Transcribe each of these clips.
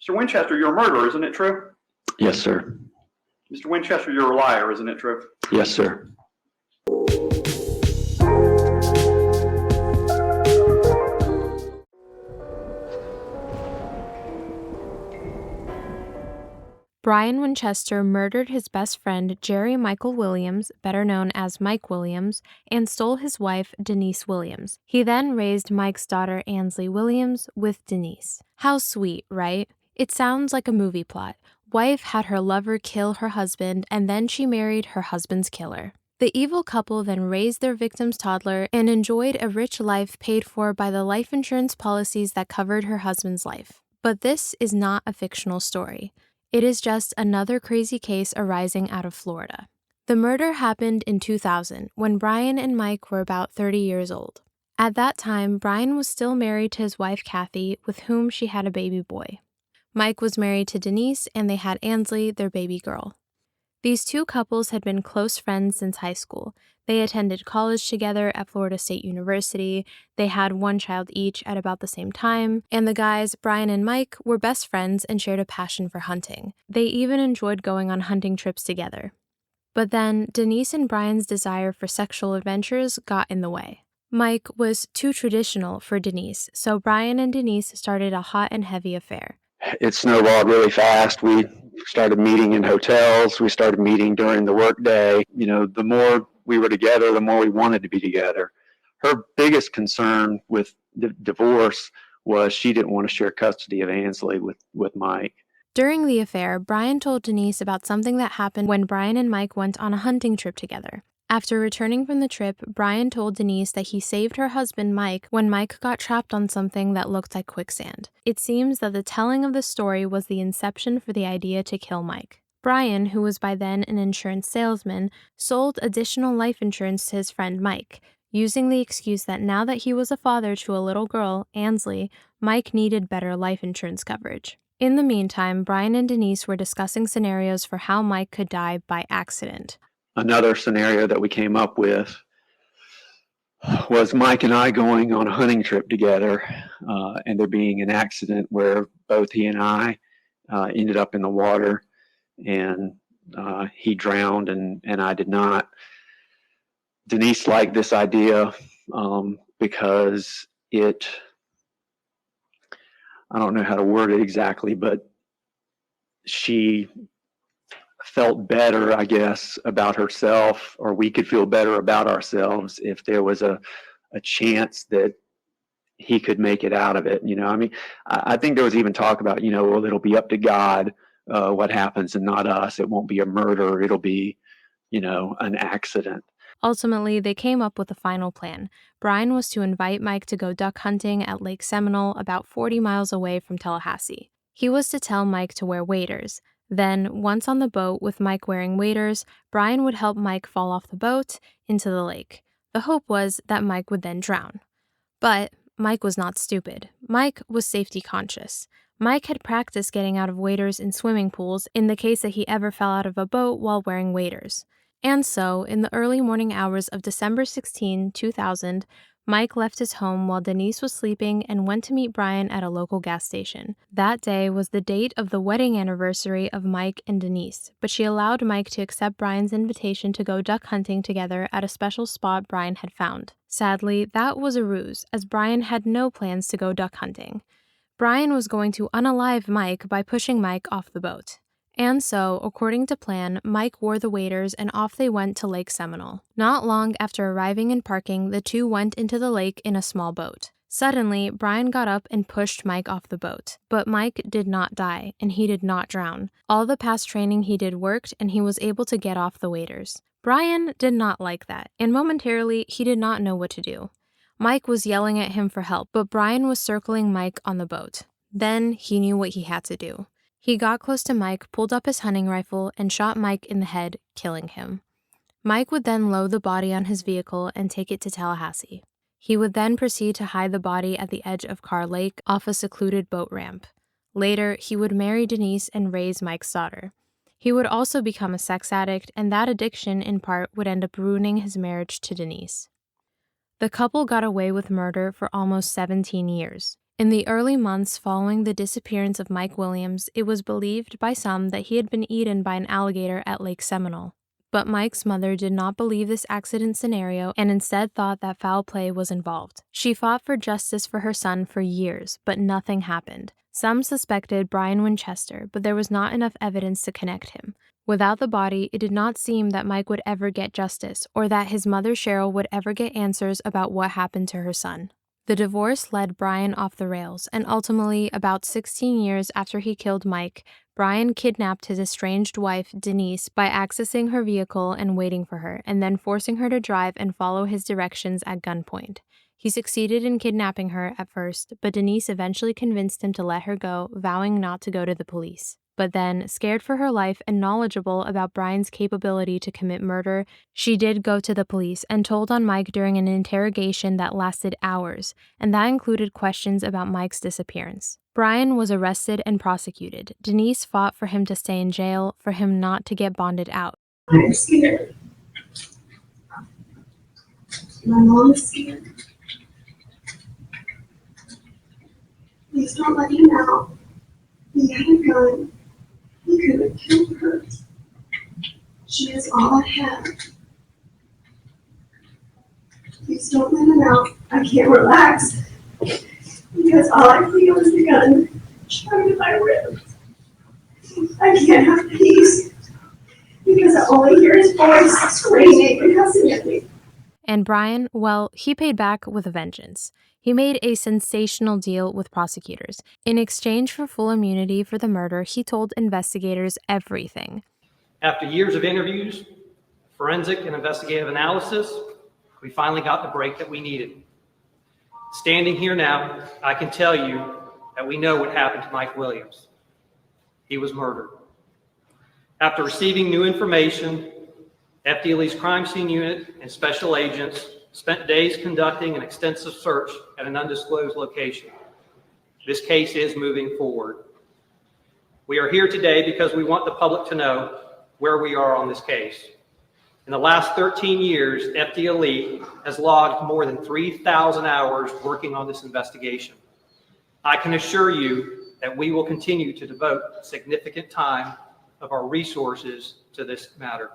Mr. Winchester, you're a murderer, isn't it true? Yes, sir. Mr. Winchester, you're a liar, isn't it true? Yes, sir. Brian Winchester murdered his best friend Jerry Michael Williams, better known as Mike Williams, and stole his wife Denise Williams. He then raised Mike's daughter Ansley Williams with Denise. How sweet, right? It sounds like a movie plot. Wife had her lover kill her husband, and then she married her husband's killer. The evil couple then raised their victim's toddler and enjoyed a rich life paid for by the life insurance policies that covered her husband's life. But this is not a fictional story. It is just another crazy case arising out of Florida. The murder happened in 2000 when Brian and Mike were about 30 years old. At that time, Brian was still married to his wife Kathy, with whom she had a baby boy. Mike was married to Denise, and they had Ansley, their baby girl. These two couples had been close friends since high school. They attended college together at Florida State University. They had one child each at about the same time. And the guys, Brian and Mike, were best friends and shared a passion for hunting. They even enjoyed going on hunting trips together. But then, Denise and Brian's desire for sexual adventures got in the way. Mike was too traditional for Denise, so Brian and Denise started a hot and heavy affair. It snowballed really fast. We started meeting in hotels. We started meeting during the workday. The more we were together, the more we wanted to be together. Her biggest concern with the divorce was she didn't want to share custody of Ansley with Mike. During the affair, Brian told Denise about something that happened when Brian and Mike went on a hunting trip together. After returning from the trip, Brian told Denise that he saved her husband Mike when Mike got trapped on something that looked like quicksand. It seems that the telling of the story was the inception for the idea to kill Mike. Brian, who was by then an insurance salesman, sold additional life insurance to his friend Mike, using the excuse that now that he was a father to a little girl, Ansley, Mike needed better life insurance coverage. In the meantime, Brian and Denise were discussing scenarios for how Mike could die by accident. Another scenario that we came up with was Mike and I going on a hunting trip together, and there being an accident where both he and I ended up in the water, and he drowned and I did not. Denise liked this idea because I don't know how to word it exactly, but she felt better, I guess, about herself, or we could feel better about ourselves if there was a chance that he could make it out of it. I think there was even talk about, well, it'll be up to God what happens and not us. It won't be a murder. It'll be, an accident. Ultimately, they came up with a final plan. Brian was to invite Mike to go duck hunting at Lake Seminole, about 40 miles away from Tallahassee. He was to tell Mike to wear waders. Then, once on the boat with Mike wearing waders, Brian would help Mike fall off the boat into the lake. The hope was that Mike would then drown. But Mike was not stupid. Mike was safety conscious. Mike had practiced getting out of waders in swimming pools in the case that he ever fell out of a boat while wearing waders. And so, in the early morning hours of December 16, 2000, Mike left his home while Denise was sleeping and went to meet Brian at a local gas station. That day was the date of the wedding anniversary of Mike and Denise, but she allowed Mike to accept Brian's invitation to go duck hunting together at a special spot Brian had found. Sadly, that was a ruse, as Brian had no plans to go duck hunting. Brian was going to unalive Mike by pushing Mike off the boat. And so, according to plan, Mike wore the waders and off they went to Lake Seminole. Not long after arriving and parking, the two went into the lake in a small boat. Suddenly, Brian got up and pushed Mike off the boat. But Mike did not die, and he did not drown. All the past training he did worked, and he was able to get off the waders. Brian did not like that, and momentarily, he did not know what to do. Mike was yelling at him for help, but Brian was circling Mike on the boat. Then, he knew what he had to do. He got close to Mike, pulled up his hunting rifle, and shot Mike in the head, killing him. Mike would then load the body on his vehicle and take it to Tallahassee. He would then proceed to hide the body at the edge of Carr Lake off a secluded boat ramp. Later, he would marry Denise and raise Mike's daughter. He would also become a sex addict, and that addiction, in part, would end up ruining his marriage to Denise. The couple got away with murder for almost 17 years. In the early months following the disappearance of Mike Williams, it was believed by some that he had been eaten by an alligator at Lake Seminole. But Mike's mother did not believe this accident scenario and instead thought that foul play was involved. She fought for justice for her son for years, but nothing happened. Some suspected Brian Winchester, but there was not enough evidence to connect him. Without the body, it did not seem that Mike would ever get justice or that his mother Cheryl would ever get answers about what happened to her son. The divorce led Brian off the rails, and ultimately, about 16 years after he killed Mike, Brian kidnapped his estranged wife, Denise, by accessing her vehicle and waiting for her, and then forcing her to drive and follow his directions at gunpoint. He succeeded in kidnapping her at first, but Denise eventually convinced him to let her go, vowing not to go to the police. But then, scared for her life and knowledgeable about Brian's capability to commit murder, she did go to the police and told on Mike during an interrogation that lasted hours, and that included questions about Mike's disappearance. Brian was arrested and prosecuted. Denise fought for him to stay in jail, for him not to get bonded out. I'm scared. My mom's scared. Please don't let him out. He had a gun. He could have killed her. She is all I have. Please don't let him out. I can't relax because all I feel is the gun shot in my ribs. I can't have peace because I only hear his voice screaming and cussing at me. And Brian, well, he paid back with a vengeance. He made a sensational deal with prosecutors. In exchange for full immunity for the murder, he told investigators everything. After years of interviews, forensic and investigative analysis, we finally got the break that we needed. Standing here now, I can tell you that we know what happened to Mike Williams. He was murdered. After receiving new information, FDLE's crime scene unit and special agents spent days conducting an extensive search at an undisclosed location. This case is moving forward. We are here today because we want the public to know where we are on this case. In the last 13 years, FDLE has logged more than 3,000 hours working on this investigation. I can assure you that we will continue to devote significant time of our resources to this matter.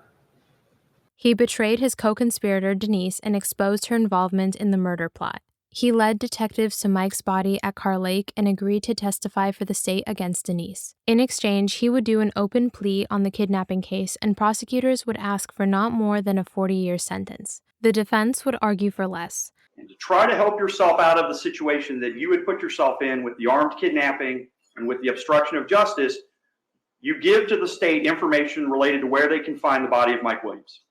He betrayed his co-conspirator, Denise, and exposed her involvement in the murder plot. He led detectives to Mike's body at Carr Lake and agreed to testify for the state against Denise. In exchange, he would do an open plea on the kidnapping case, and prosecutors would ask for not more than a 40-year sentence. The defense would argue for less. And to try to help yourself out of the situation that you would put yourself in with the armed kidnapping and with the obstruction of justice, you give to the state information related to where they can find the body of Mike Williams.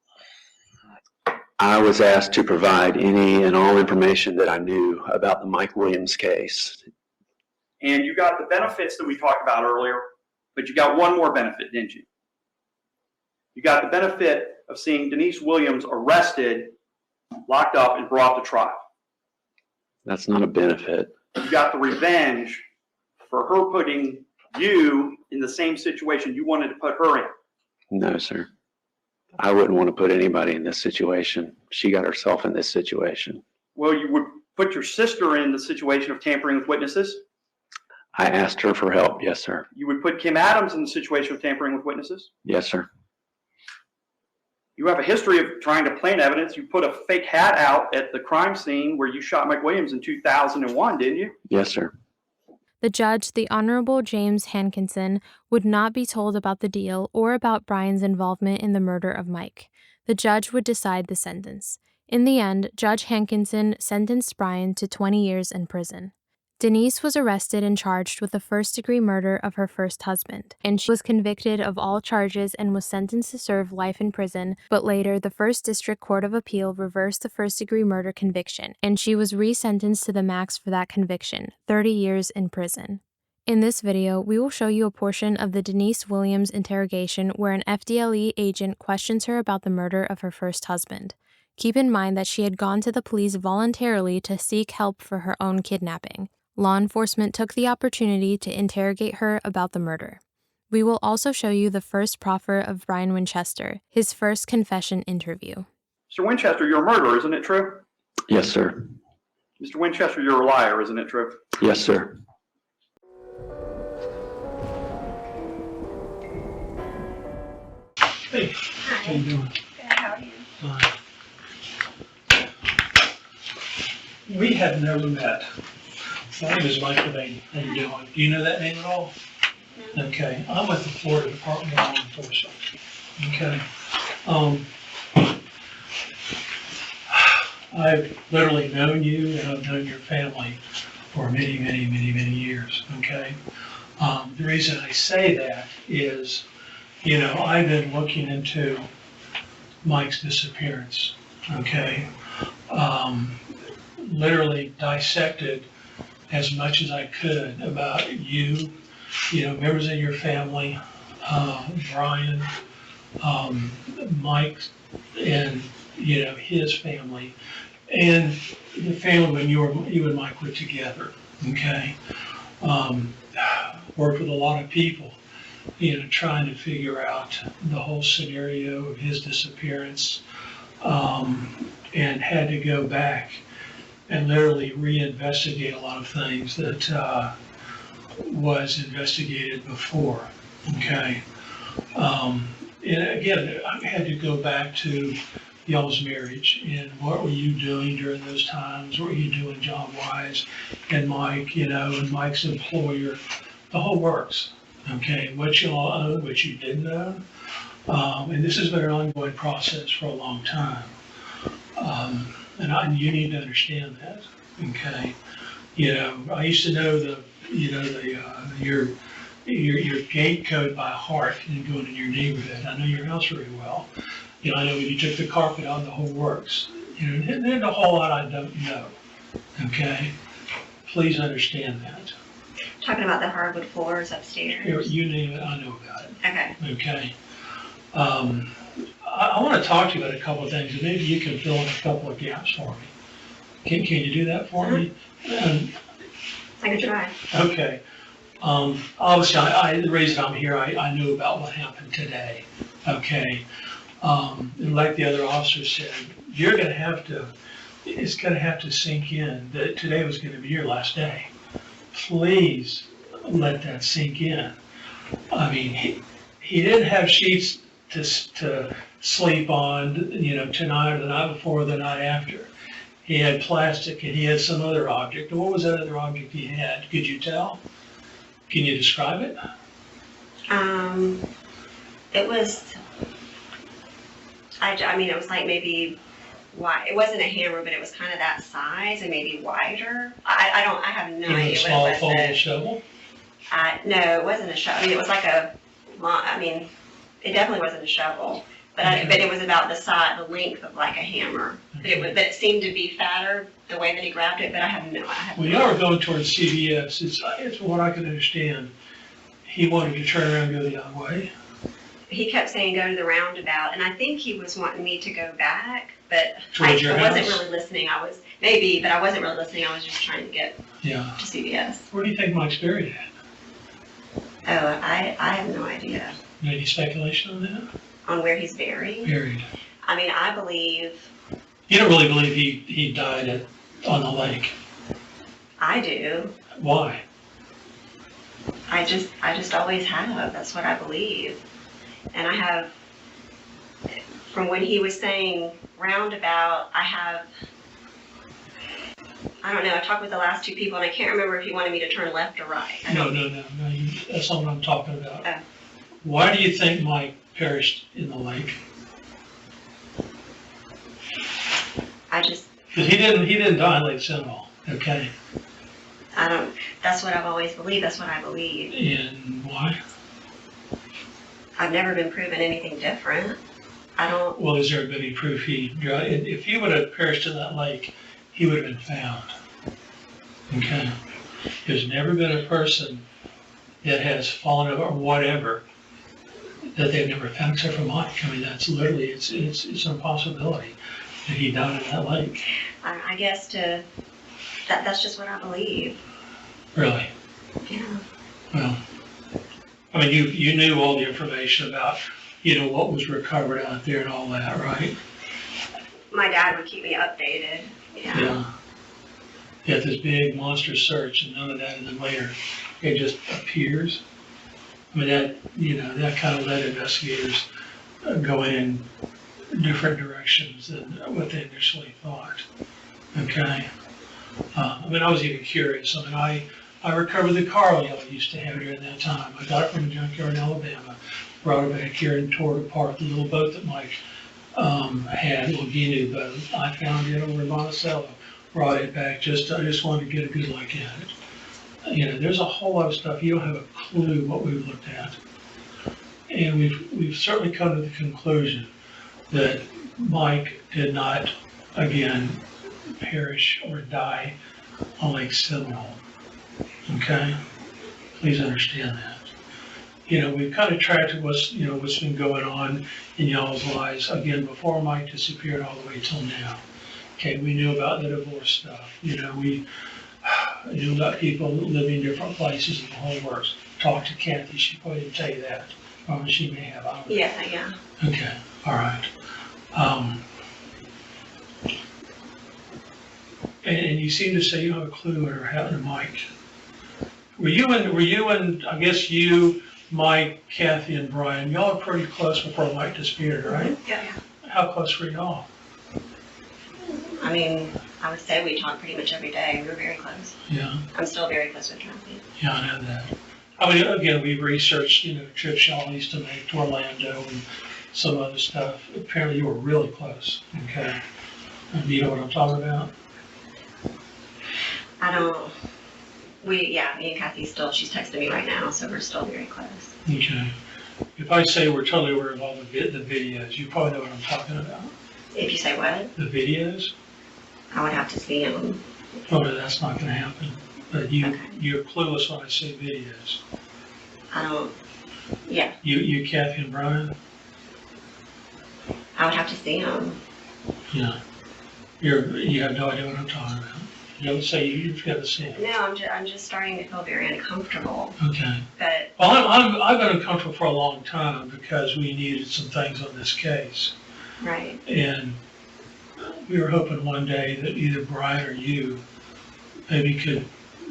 I was asked to provide any and all information that I knew about the Mike Williams case. And you got the benefits that we talked about earlier, but you got one more benefit, didn't you? You got the benefit of seeing Denise Williams arrested, locked up, and brought to trial. That's not a benefit. You got the revenge for her putting you in the same situation you wanted to put her in. No, sir. I wouldn't want to put anybody in this situation. She got herself in this situation. Well, you would put your sister in the situation of tampering with witnesses. I asked her for help. Yes, sir. You would put Kim Adams in the situation of tampering with witnesses. Yes, sir. You have a history of trying to plant evidence. You put a fake hat out at the crime scene where you shot Mike Williams in 2001, didn't you? Yes, sir. The judge, the Honorable James Hankinson, would not be told about the deal or about Brian's involvement in the murder of Mike. The judge would decide the sentence. In the end, Judge Hankinson sentenced Brian to 20 years in prison. Denise was arrested and charged with the first-degree murder of her first husband, and she was convicted of all charges and was sentenced to serve life in prison, but later the First District Court of Appeal reversed the first-degree murder conviction, and she was resentenced to the max for that conviction, 30 years in prison. In this video, we will show you a portion of the Denise Williams interrogation where an FDLE agent questions her about the murder of her first husband. Keep in mind that she had gone to the police voluntarily to seek help for her own kidnapping. Law enforcement took the opportunity to interrogate her about the murder. We will also show you the first proffer of Brian Winchester, his first confession interview. Mr. Winchester, you're a murderer, isn't it true? Yes, sir. Mr. Winchester, you're a liar, isn't it true? Yes, sir. Hey, how you doing? Good, how are you? Fine. We have never met. My name is Michael Lane. How you doing? Do you know that name at all? Okay, I'm with the Florida Department of Law Enforcement. Okay. I've literally known you and I've known your family for many, many, many, many years, okay? The reason I say that is, you know, I've been looking into Mike's disappearance, okay? Literally dissected as much as I could about you know, members of your family, Brian, Mike, and, you know, his family, and the family when you and Mike were together, okay? Worked with a lot of people, you know, trying to figure out the whole scenario of his disappearance, and had to go back and literally reinvestigate a lot of things that was investigated before, okay? And again, I had to go back to y'all's marriage and what were you doing during those times? What were you doing job-wise? And Mike, you know, and Mike's employer, the whole works, okay? What you all own, what you didn't own. And this has been an ongoing process for a long time. And you need to understand that, okay? You know, I used to know your gate code by heart and going in your neighborhood. I know your house very well. You know, I know when you took the carpet out, the whole works. You know, and there's a whole lot I don't know, okay? Please understand that. Talking about the hardwood floors upstairs. You name it, I know about it. Okay. Okay. I want to talk to you about a couple of things, and maybe you can fill in a couple of gaps for me. Can you do that for me? I can try. Okay. Obviously, the reason I'm here, I knew about what happened today. Okay. And like the other officer said, it's gonna have to sink in that today was gonna be your last day. Please let that sink in. I mean, he didn't have sheets to sleep on, you know, tonight or the night before or the night after. He had plastic and he had some other object. And what was that other object he had? Could you tell? Can you describe it? It was, I mean, it was like maybe wide. It wasn't a hammer, but it was kind of that size and maybe wider. I have no You know, a idea small what it folding was. shovel? No, it wasn't a shovel. I mean, it was like it definitely wasn't a shovel, but it was about the length of like a hammer. But it seemed to be fatter the way that he grabbed it, but I have no. Well, you are going towards CVS. It's what I can understand. He wanted to turn around and go the other way. He kept saying go to the roundabout, and I think he was wanting me to go back, but Towards your I wasn't house? really listening. I wasn't really listening. I was just trying to get Yeah. to CVS. Where do you think Mike's buried at? Oh, I have no idea Any speculation on that? on where he's buried. Buried. I mean, I believe, You don't really believe he died on the lake. I do. Why? I just always have. That's what I believe. And I have, from when he was saying roundabout, I don't know, I talked with the last two people and I can't remember if he wanted me to turn left or right. No, that's not what I'm talking about. Oh. Why do you think Mike perished in the lake? Because he didn't die in Lake Seminole, okay? That's what I've always believed. That's what I believe. And why? I've never been proven anything different. Well, is there any proof if he would have perished in that lake, he would have been found. Okay? There's never been a person that has fallen over or whatever that they've never found except for Mike. I mean, that's literally, it's an impossibility that he died in that lake. I guess that's just what I believe. Really? Yeah. Well, I mean, you knew all the information about, you know, what was recovered out there and all that, right? My dad would keep me updated. Yeah. You have this big monster search and none of that, and then later it just appears. I mean, that, you know, that kind of led investigators go in different directions than what they initially thought. Okay. I mean, I was even curious. I mean, I recovered the car I used to have during that time. I got it from a junkyard in Alabama, brought it back here and tore it apart. The little boat that Mike had, a little Ginu boat, I found it over in Monticello, brought it back. I just wanted to get a good look at it. You know, there's a whole lot of stuff. You don't have a clue what we've looked at. And we've certainly come to the conclusion that Mike did not, again, perish or die on Lake Seminole. Okay? Please understand that. You know, we've kind of tracked what's been going on in y'all's lives, again, before Mike disappeared all the way till now. Okay, we knew about the divorce stuff. You know, we knew about people living in different places and the whole works. Talked to Kathy, she probably didn't tell you that. Or she may have, I don't know. Yeah. Okay, all right. And you seem to say you don't have a clue what happened to Mike. Were you and I guess you, Mike, Kathy, and Brian, y'all are pretty close before Mike disappeared, right? Yeah. How close were y'all? I mean, I would say we talk pretty much every day. We were very close. Yeah, I'm still very close with Kathy. yeah, I know that. I mean, again, we've researched, you know, trips y'all used to make to Orlando and some other stuff. Apparently you were really close, okay? And do you know what I'm talking about? Me and Kathy she's texting me right now, so we're still very close. Okay. If I say we're totally aware of all the videos, you probably know what I'm talking about. If you say what? The videos? I would have to see them. Oh, that's not gonna happen. But you're clueless when I say videos. Yeah. You, Kathy and Brian? I would have to see them. Yeah. You have no idea what I'm talking about. You don't say you've got to see it. No, I'm just starting to feel very uncomfortable. Okay. But Well, I've been uncomfortable for a long time because we needed some things on this case. right. And we were hoping one day that either Brian or you maybe could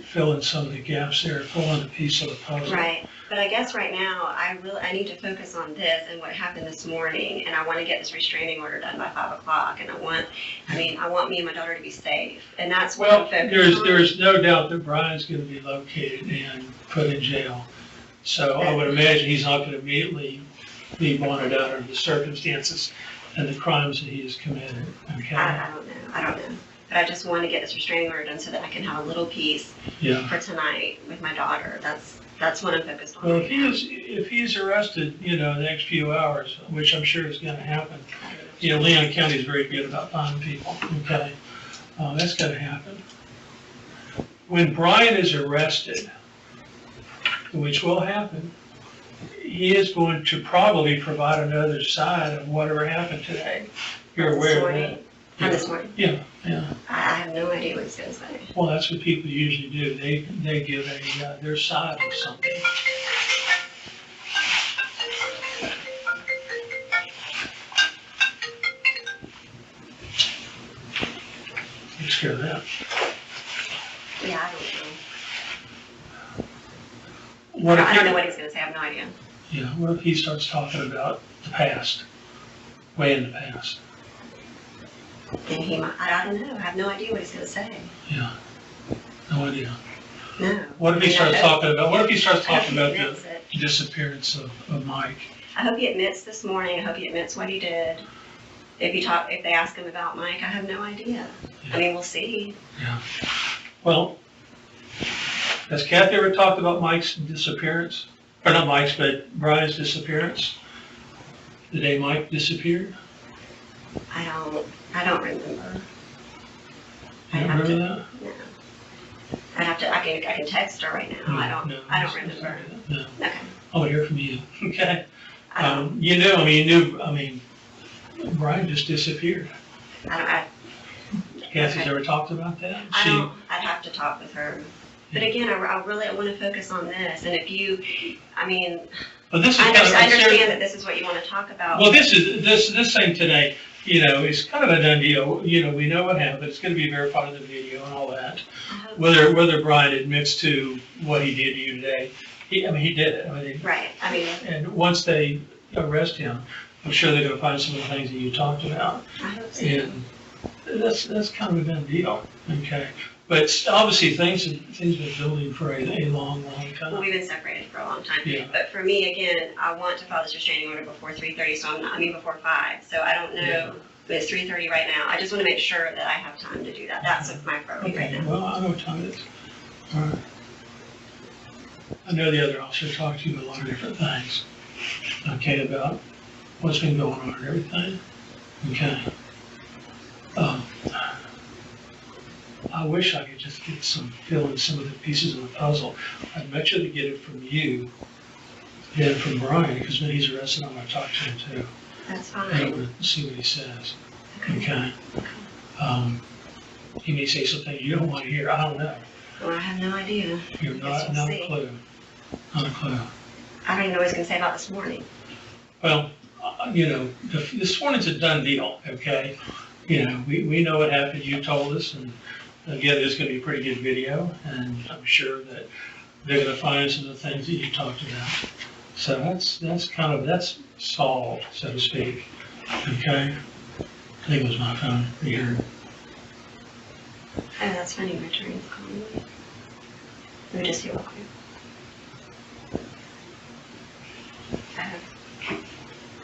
fill in some of the gaps there, fill in a piece of the puzzle. Right. But I guess right now I need to focus on this and what happened this morning, and I want to get this restraining order done by 5 o'clock. And I want me and my daughter to be safe, and that's what Well, I'm focused on. there's no doubt that Brian's going to be located and put in jail. So I would imagine he's not going to immediately be bonded out under the circumstances and the crimes that he has committed. Okay. I don't know. But I just want to get this restraining order done so that I can have a little peace Yeah. for tonight with my daughter. That's what I'm focused on. Well, right now. if he's arrested, you know, the next few hours, which I'm sure is going to happen. You know, Leon County is very good about finding people. Okay. That's going to happen. When Brian is arrested, which will happen, he is going to probably provide another side of whatever happened today. You're aware of that? This morning. Yeah. I have no idea what he's going to say. Well, that's what people usually do. They give their side of something. Takes care of that. Yeah, I don't know. What if I don't know what he's going to say. I have no idea. Yeah, what if he starts talking about the past, way in the past? And he might, I don't know. I have no idea what he's going to say. Yeah, no idea. No. What if he starts talking about the the disappearance of Mike? I hope he admits this morning. I hope he admits what he did. If they ask him about Mike, I have no idea. Yeah. I mean, we'll see. Yeah. Well, has Kathy ever talked about Mike's disappearance? Or not Mike's, but Brian's disappearance? The day Mike disappeared? I don't remember. You don't remember that? No. I can text her right now. I don't remember. No. Okay. I'll hear from you. Okay. I don't, You knew, Brian just disappeared. Kathy's ever talked about that? I'd have to talk with her. But again, I really want to focus on this. And But this is I kind of understand that this is what you want to talk about. Well, this thing today, it's kind of a done deal. We know what happened. It's going to be verified in the video and all that. I hope Whether Brian admits to what he did to you today, he did it. Right, And once they arrest him, I'm sure they're going to find some of the things that you talked about. I hope so. And that's kind of a done deal, okay? But obviously, things have been building for a long, long Well, time. we've been separated for a long time. Yeah. But for me, again, I want to file this restraining order before 3:30, so before 5. So I don't know, but it's 3:30 right now. I just want to make sure that I have time to do that. That's my priority right Okay, now. well, I know what time it is. All right. I know the other officer talked to you about a lot of different things, okay, about what's been going on and everything, okay? I wish I could just fill in some of the pieces of the puzzle. I'd much rather get it from you than from Brian, because when he's arrested, I'm gonna talk to him too. That's And I'm fine. gonna see what he says, okay? He may say something you don't want to hear, I don't know. Well, I have no idea. You're Guess we'll not a see. clue, not a clue. I don't even know what he's going to say about this morning. Well, this morning's a done deal, okay? We know what happened, you told us, and again, there's gonna be a pretty good video, and I'm sure that they're gonna find some of the things that you talked about. So that's solved, so to speak, okay? I think it was my phone, you heard. Oh, that's funny, my attorney's calling me. Let me just see real quick.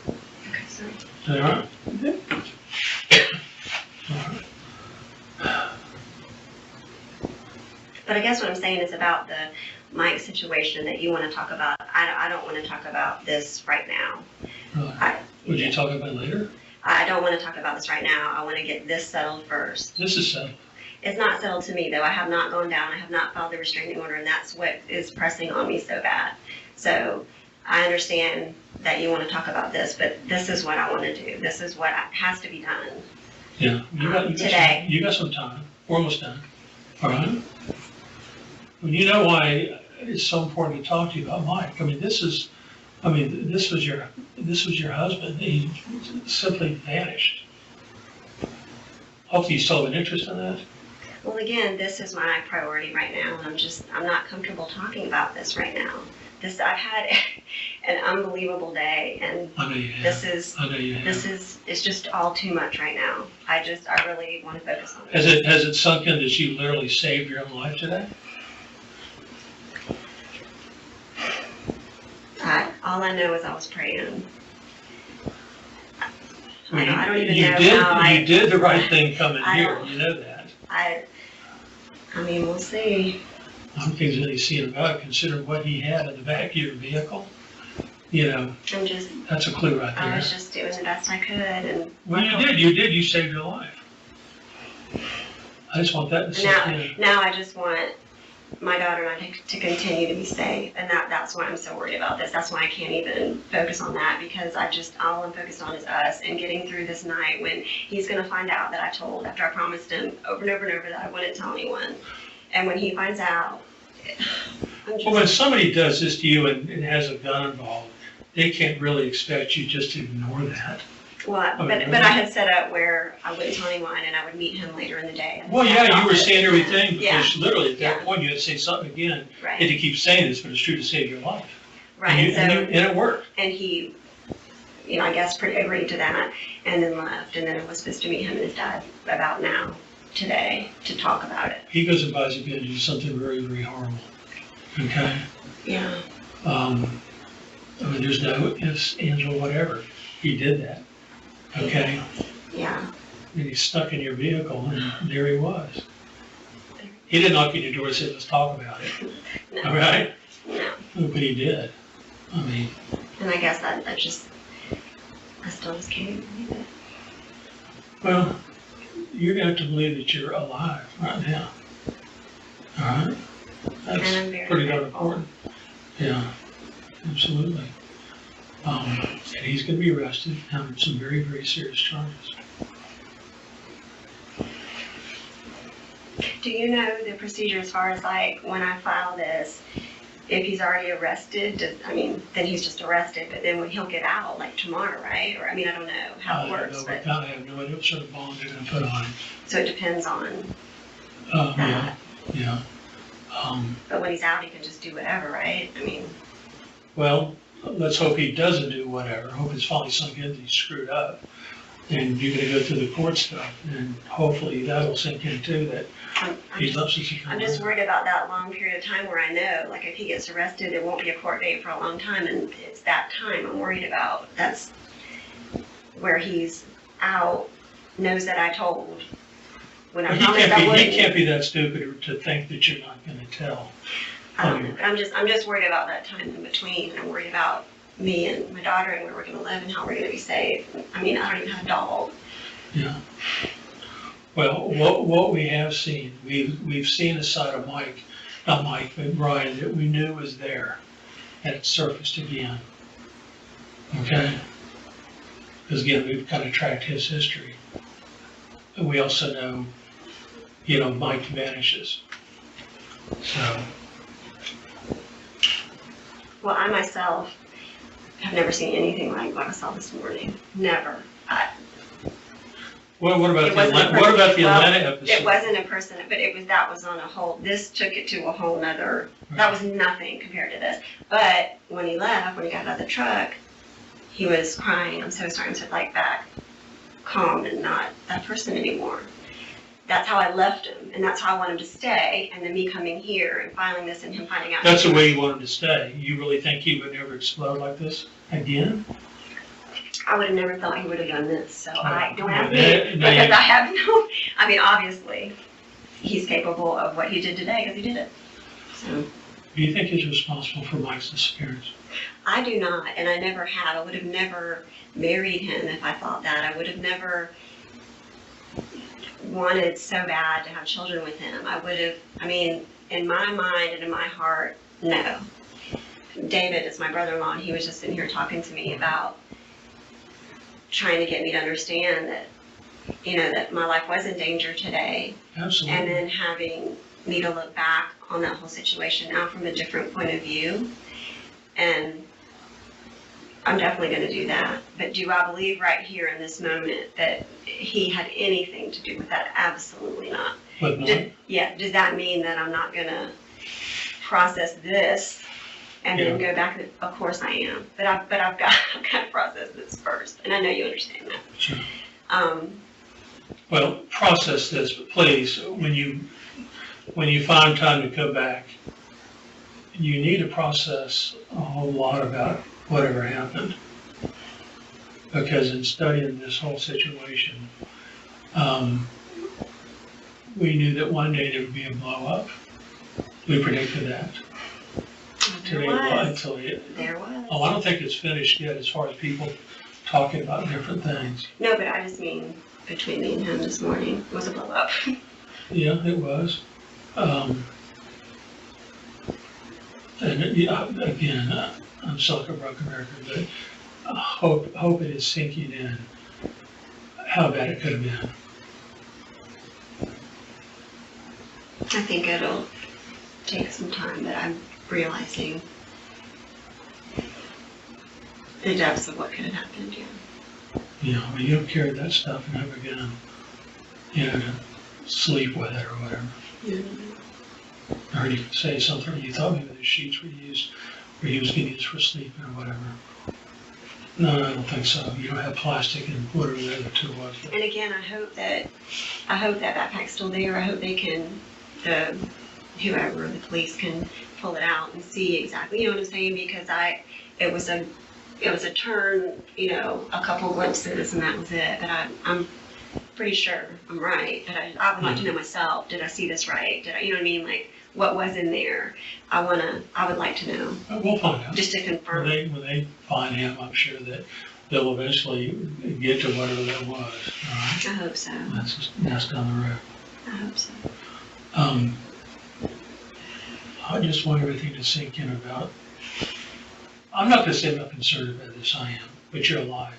Okay, sorry. Is that all right? But I guess what I'm saying is about the Mike situation that you want to talk about. I don't want to talk about this right now. Really? Would you talk about it later? I don't want to talk about this right now. I want to get this settled first. This is settled. It's not settled to me, though. I have not gone down. I have not filed the restraining order, and that's what is pressing on me so bad. So I understand that you want to talk about this, but this is what I want to do. This is what has to be done. Yeah, Today. You got some time. We're almost done. All right? Well, you know why it's so important to talk to you about Mike. This was your husband. He simply vanished. Hopefully you still have an interest in that. Well, again, this is my priority right now, and I'm not comfortable talking about this right now. I've had an unbelievable day, and I know you have. I know you have. it's just all too much right now. I really want to focus on Has it sunk in that you literally saved your own life today? All I know is I was praying. Well, I don't even you know did, how you did the right thing coming I here. don't- You know that. We'll see. I'm thinking that he's seeing about it, considering what he had in the back of your vehicle. That's a clue right I there. was just doing the best I could, and Well, you saved your life. I just want that to sink in. now I just want my daughter and I to continue to be safe, and that's why I'm so worried about this. That's why I can't even focus on that, because all I'm focused on is us and getting through this night when he's going to find out that after I promised him over and over and over that I wouldn't tell anyone. And when he finds out, Well, when somebody does this to you and has a gun involved, they can't really expect you just to ignore that. but I had set up where I wouldn't tell anyone, and I would meet him later in the day. Well, yeah, you were saying everything, Yeah. because literally at that Yeah. point, you had to say something again. Right. And to keep saying this, but it's true to save your life. Right. And it worked. And he, I guess pretty agreed to that, and then left. And then I was supposed to meet him and his dad about now, today, to talk about it. He goes and buys a gun to do something very, very horrible. Okay? Yeah. There's no ifs, ands, or whatever. He did that. Okay? Yeah. And he stuck in your vehicle, and there he was. He didn't knock on your door and say, let's talk about it. No. All right? No. But he did. And I guess I still just can't believe it. Well, you're going to have to believe that you're alive right now. All right? And I'm That's very pretty darn grateful. important. Yeah, absolutely. And he's going to be arrested on some very, very serious charges. Do you know the procedure as far as when I file this? if he's already arrested, then he's just arrested, but then when he'll get out, like tomorrow, right? Or, I don't know how it works, I but, have no idea what sort of bond they're gonna put on him. so it depends on Yeah, that. yeah. But when he's out, he can just do whatever, right? Well, let's hope he doesn't do whatever. Hope it's finally sunk in that he's screwed up. And you're gonna go through the court stuff, and hopefully that'll sink in too, that I'm he's just- up to some. I'm just worried about that long period of time where I know, like, if he gets arrested, it won't be a court date for a long time, and it's that time I'm worried about. That's where he's out, knows that I told. When I promised I He wouldn't. can't be that stupid to think that you're not gonna tell. I'm just worried about that time in between, and I'm worried about me and my daughter and where we're gonna live and how we're gonna be safe. I don't even have a dog. Yeah. Well, what we have seen, we've seen a side of Mike, not Mike, but Brian, that we knew was there, and it surfaced again. Okay? Because again, we've kind of tracked his history. And we also know, Mike vanishes. So, Well, I myself have never seen anything like what I saw this morning. Never. well, what about It the wasn't a Atlanta, what about the well, Atlanta episode? It wasn't a person, but that was on a whole, this took it to a whole nother, that was nothing compared to this. But when he left, when he got out of the truck, he was crying, I'm so sorry, I'm so like back, calm and not that person anymore. That's how I left him, and that's how I want him to stay, and then me coming here and filing this and him finding out. That's the way you want him to stay. You really think he would never explode like this again? I would have never thought he would have done this, so I don't Well, have me, that- because I have no, obviously, he's capable of what he did today, because he did it. So, Do you think he's responsible for Mike's disappearance? I do not, and I never have. I would have never married him if I thought that. I would have never wanted so bad to have children with him. I would have, in my mind and in my heart, no. David is my brother-in-law, and he was just sitting here talking to me about trying to get me to understand that, that my life was in danger today, Absolutely. and then having me to look back on that whole situation now from a different point of view. And I'm definitely going to do that. But do I believe right here in this moment that he had anything to do with that? Absolutely not. But Mike, Does that mean that I'm not going to process this and then go back? Of course I am. But I've got to process this first. And I know you understand that. sure. Well, process this, but please, when you find time to come back, you need to process a whole lot about whatever happened. Because in studying this whole situation, we knew that one day there would be a blow up. We predicted that. There was. Oh, I don't think it's finished yet as far as people talking about different things. No, but I just mean between me and him this morning was a blow up. Yeah, it was. Again, I'm still like a broken record, but I hope it is sinking in how bad it could have been. I think it'll take some time, but I'm realizing the depths of what could have happened, You don't carry that stuff and ever again, to sleep with it or whatever. yeah. I heard you say something, you thought maybe the sheets were used, or he was getting used for sleeping or whatever. No, I don't think so. You don't have plastic and whatever the other two was. And again, I hope that backpack's still there. I hope they can, whoever, the police can pull it out and see exactly, you know what I'm saying? Because it was a turn, a couple glimpses and that was it. But I'm pretty sure I'm right. But I would like to know myself, did I see this right? Did I, you know what I mean? Like, what was in there? I would like to know, We'll find out. just to confirm. When they find him, I'm sure that they'll eventually get to whatever that was. All right? I hope so. That's down the road. I hope so. I just want everything to sink in about. I'm not going to say I'm not concerned about this. I am, but you're alive.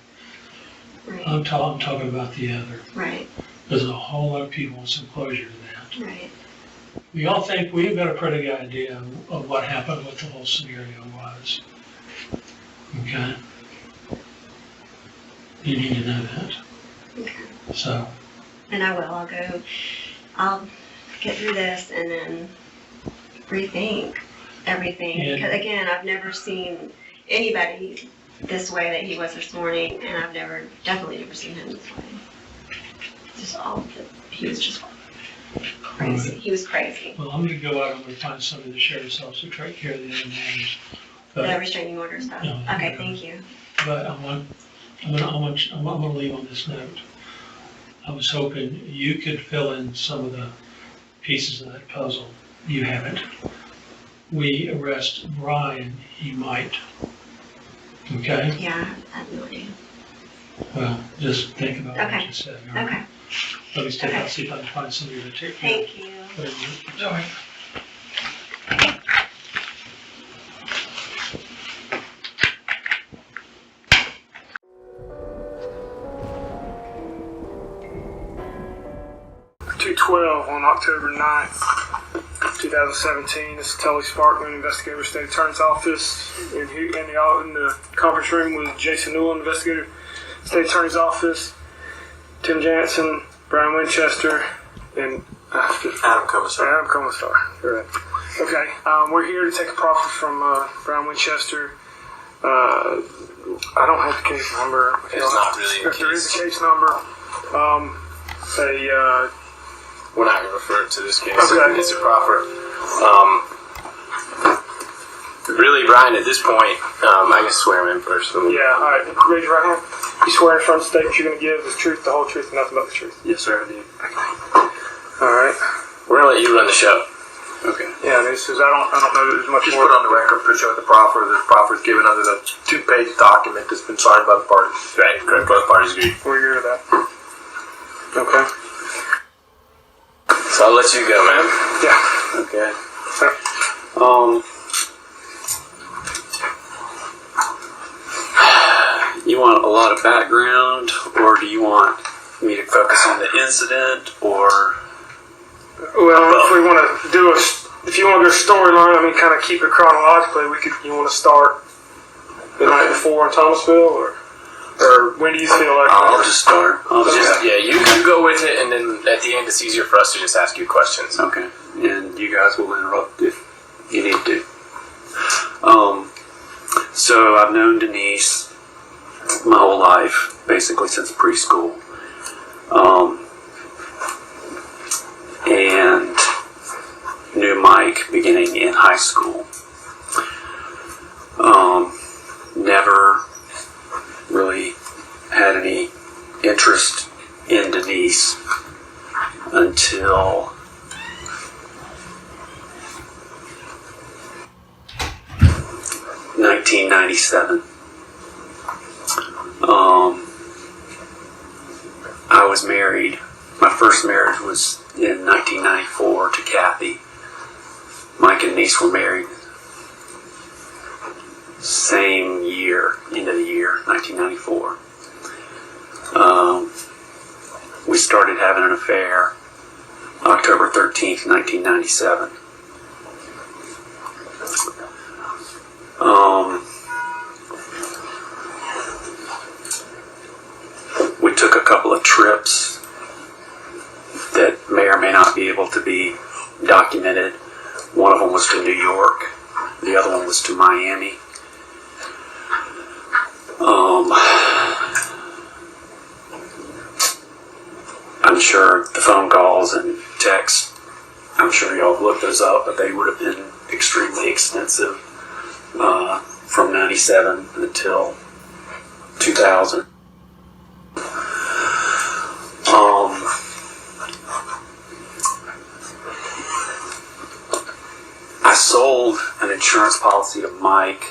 Right. I'm talking about the other. Right. There's a whole lot of people want some closure to that. Right. we all think we've got a pretty good idea of what happened, what the whole scenario was. Okay? You need to know that. Okay. So, And I will. I'll get through this and then rethink everything. Yeah. Because again, I've never seen anybody this way that he was this morning, and I've definitely never seen him this way. He was just crazy. He was crazy. well, I'm gonna go out and find somebody to share this also, take care of the other matters. The But, restraining order stuff. No, Okay, no. thank you. but I'm gonna leave on this note. I was hoping you could fill in some of the pieces of that puzzle. You haven't. We arrest Brian, he might. Okay? Yeah, I have no idea. Well, just think about what Okay. you said. all right? Okay, Let me step Okay. out, see if I can find somebody to take care thank you. of it. All right. On October 9th, 2017. This is Tully Sparkman, investigator, State Attorney's Office. In the conference room was Jason Newell, investigator, State Attorney's Office, Tim Jansen, Brian Winchester, and Adam Commissar. Adam Commissar. You're right. Okay, we're here to take a proffer from Brian Winchester. I don't have the case number. It's not really a If there is case. a case number, We're not going to refer to this case. Okay. It's a proffer. Really, Brian, at this point, I can swear him in first. yeah, all right. Raise your right hand. You swear in front of the state that you're going to give the truth, the whole truth, and nothing but the truth. Yes, sir, I do. All right. We're going to let you run the show. Okay. Yeah, this is. I don't know that there's much Just more. put on the record, put you with the proffer. The proffer is given under the 2-page document that's been signed by the parties. Right, correct. Both parties agree. We're here with that. Okay. So I'll let you go, man. Yeah. Okay. Sir. You want a lot of background, or do you want me to focus on the incident, or? Well, if we want to do if you want to do a storyline, I mean, kind of keep it chronologically. You want to start the night before in Thomasville, or when do you feel like? I'll just start. Okay. You go with it, and then at the end, it's easier for us to just ask you questions. Okay. And you guys will interrupt if you need to. So I've known Denise my whole life, basically since preschool. And knew Mike beginning in high school. Never really had any interest in Denise until (1997). I was married. My first marriage was in 1994 to Kathy. Mike and Denise were married same year, end of the year, 1994. We started having an affair October 13th, 1997. We took a couple of trips that may or may not be able to be documented. One of them was to New York. The other one was to Miami. I'm sure the phone calls and texts, I'm sure y'all have looked those up, but they would have been extremely extensive from 97 until 2000. I sold an insurance policy to Mike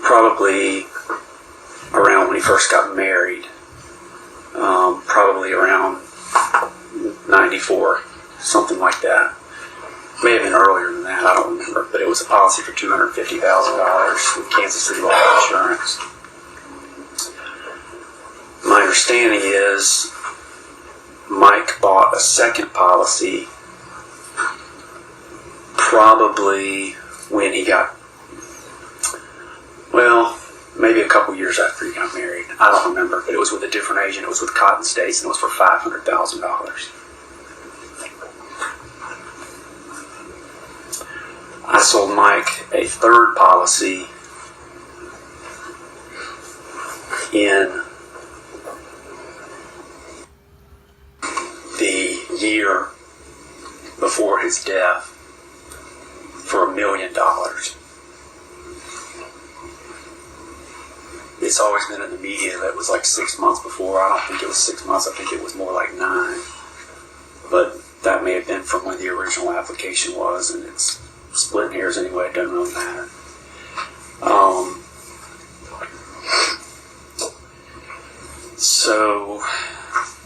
probably around when he first got married, probably around 94, something like that. May have been earlier than that, I don't remember, but it was a policy for $250,000 with Kansas City Life Insurance. My understanding is Mike bought a second policy probably when he got, well, maybe a couple years after he got married. I don't remember, but it was with a different agent. It was with Cotton States, and it was for $500,000. I sold Mike a third policy in the year before his death for $1 million. It's always been in the media that it was like 6 months before. I don't think it was 6 months. I think it was more like 9. But that may have been from when the original application was, and it's splitting hairs anyway. It doesn't really matter. So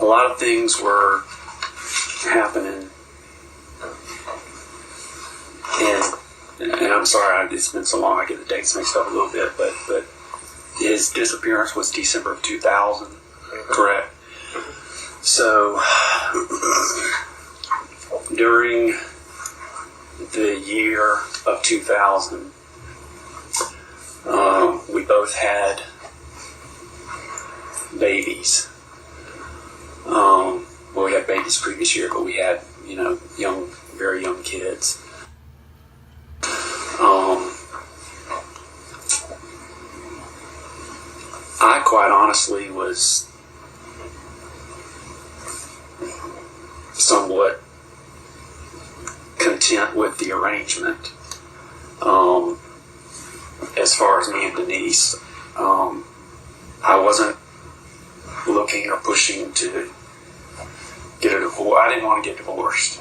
a lot of things were happening, and I'm sorry, it's been so long I get the dates mixed up a little bit, but his disappearance was December of 2000, correct? So during the year of 2000, we both had babies. Well, we had babies previous year, but we had, very young kids. I quite honestly was somewhat content with the arrangement. As far as me and Denise, I wasn't looking or pushing to get a divorce. I didn't want to get divorced.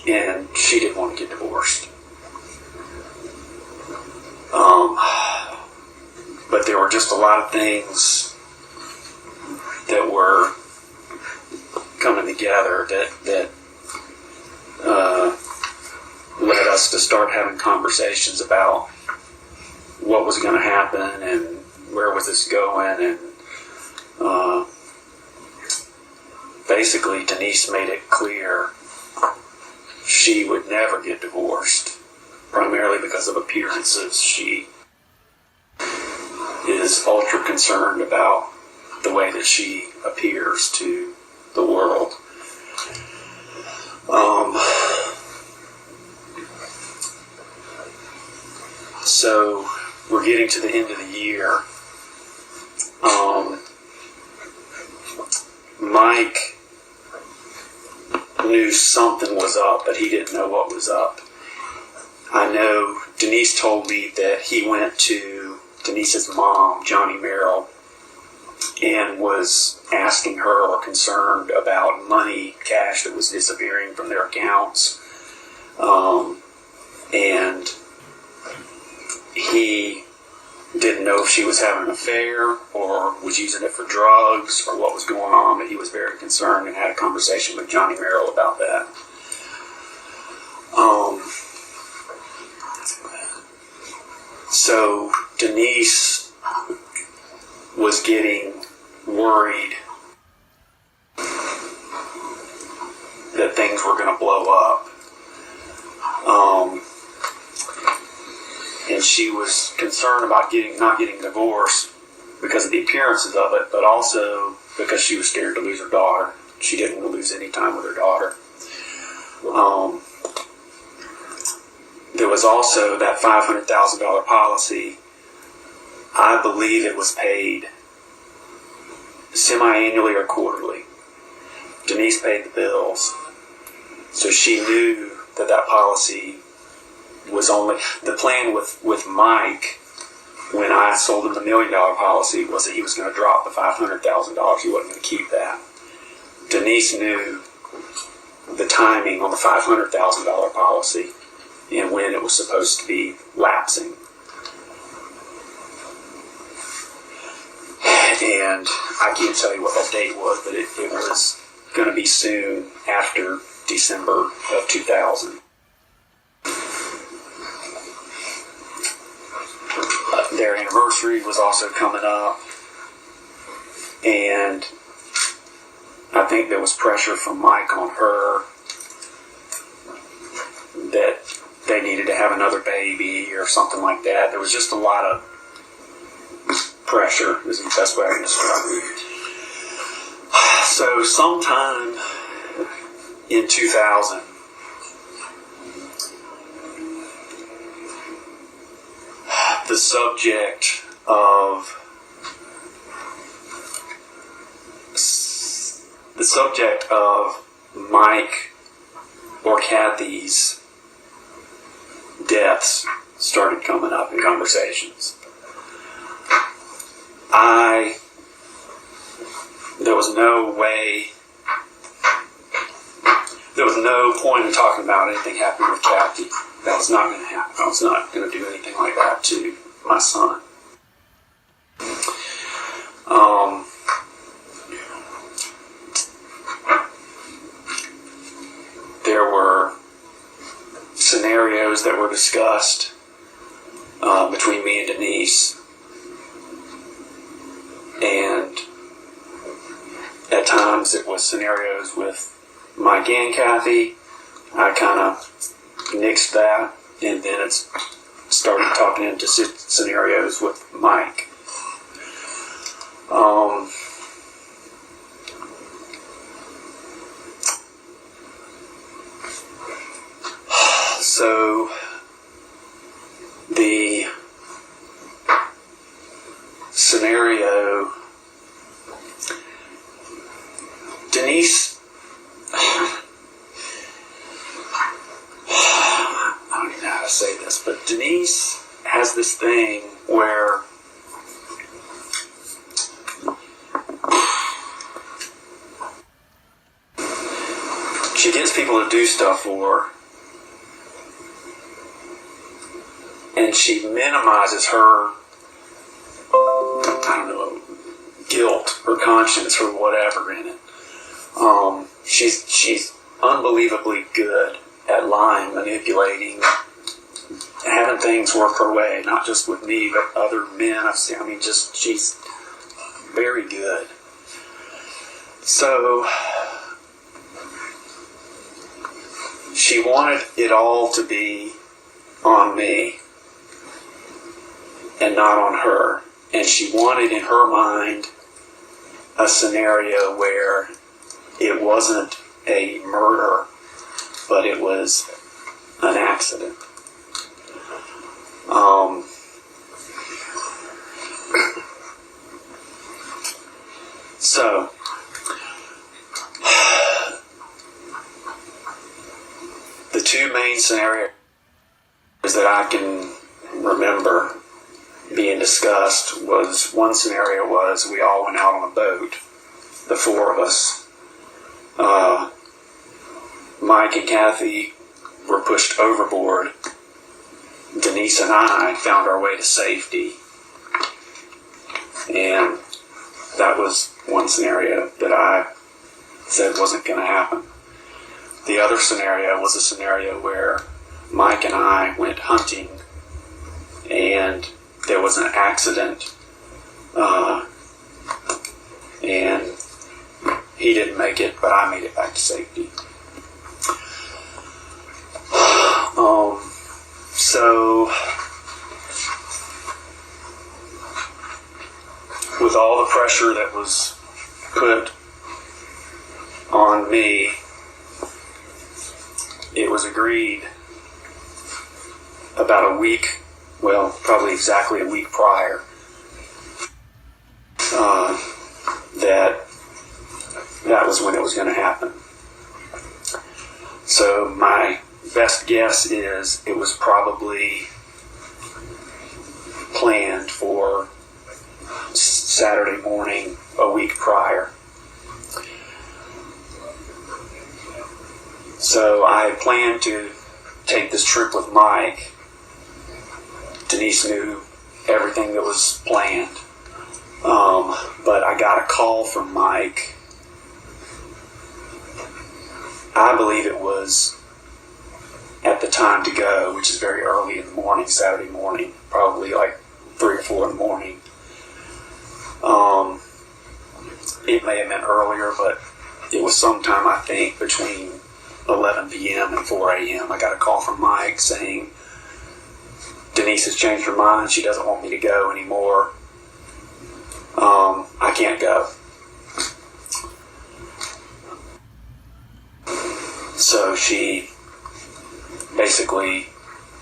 And she didn't want to get divorced. But there were just a lot of things that were coming together that led us to start having conversations about what was going to happen and where was this going, and basically Denise made it clear she would never get divorced, primarily because of appearances. She is ultra concerned about the way that she appears to the world. So we're getting to the end of the year. Mike knew something was up, but he didn't know what was up. I know Denise told me that he went to Denise's mom, Johnny Merrill, and was asking her or concerned about money, cash that was disappearing from their accounts. And he didn't know if she was having an affair or was using it for drugs or what was going on, but he was very concerned and had a conversation with Johnny Merrill about that. So Denise was getting worried that things were going to blow up. And she was concerned about not getting divorced because of the appearances of it, but also because she was scared to lose her daughter. She didn't want to lose any time with her daughter. There was also that $500,000 policy. I believe it was paid semi-annually or quarterly. Denise paid the bills. So she knew that policy was only, the plan with Mike when I sold him the $1 million policy was that he was going to drop the $500,000. He wasn't going to keep that. Denise knew the timing on the $500,000 policy and when it was supposed to be lapsing. And I can't tell you what that date was, but it was going to be soon after December of 2000. Their anniversary was also coming up, and I think there was pressure from Mike on her that they needed to have another baby or something like that. There was just a lot of pressure, is the best way I can describe it. So sometime in 2000, the subject of Mike or Kathy's deaths started coming up in conversations. There was no point in talking about anything happening with Kathy. That was not going to happen. I was not going to do anything like that to my son. There were scenarios that were discussed between me and Denise, and at times it was scenarios with Mike and Kathy. I kind of nixed that, and then it started talking into scenarios with Mike. So the scenario, Denise, I don't even know how to say this, but Denise has this thing where she gets people to do stuff for her, and she minimizes her, I don't know, guilt or conscience or whatever in it. She's unbelievably good at lying, manipulating, having things work her way, not just with me, but other men I've seen. I mean, she's very good. So she wanted it all to be on me and not on her. And she wanted in her mind a scenario where it wasn't a murder, but it was an accident. So the two main scenarios that I can remember being discussed was, one scenario was we all went out on a boat, the four of us. Mike and Kathy were pushed overboard. Denise and I found our way to safety. And that was one scenario that I said wasn't going to happen. The other scenario was a scenario where Mike and I went hunting and there was an accident, and he didn't make it, but I made it back to safety. So with all the pressure that was put on me, it was agreed about a week, well, probably exactly a week prior, that was when it was going to happen. So my best guess is it was probably planned for Saturday morning a week prior. So I had planned to take this trip with Mike. Denise knew everything that was planned. But I got a call from Mike. I believe it was at the time to go, which is very early in the morning, Saturday morning, probably like 3 or 4 in the morning. It may have been earlier, but it was sometime, I think, between 11 p.m. and 4 a.m. I got a call from Mike saying, Denise has changed her mind. She doesn't want me to go anymore. I can't go. So she basically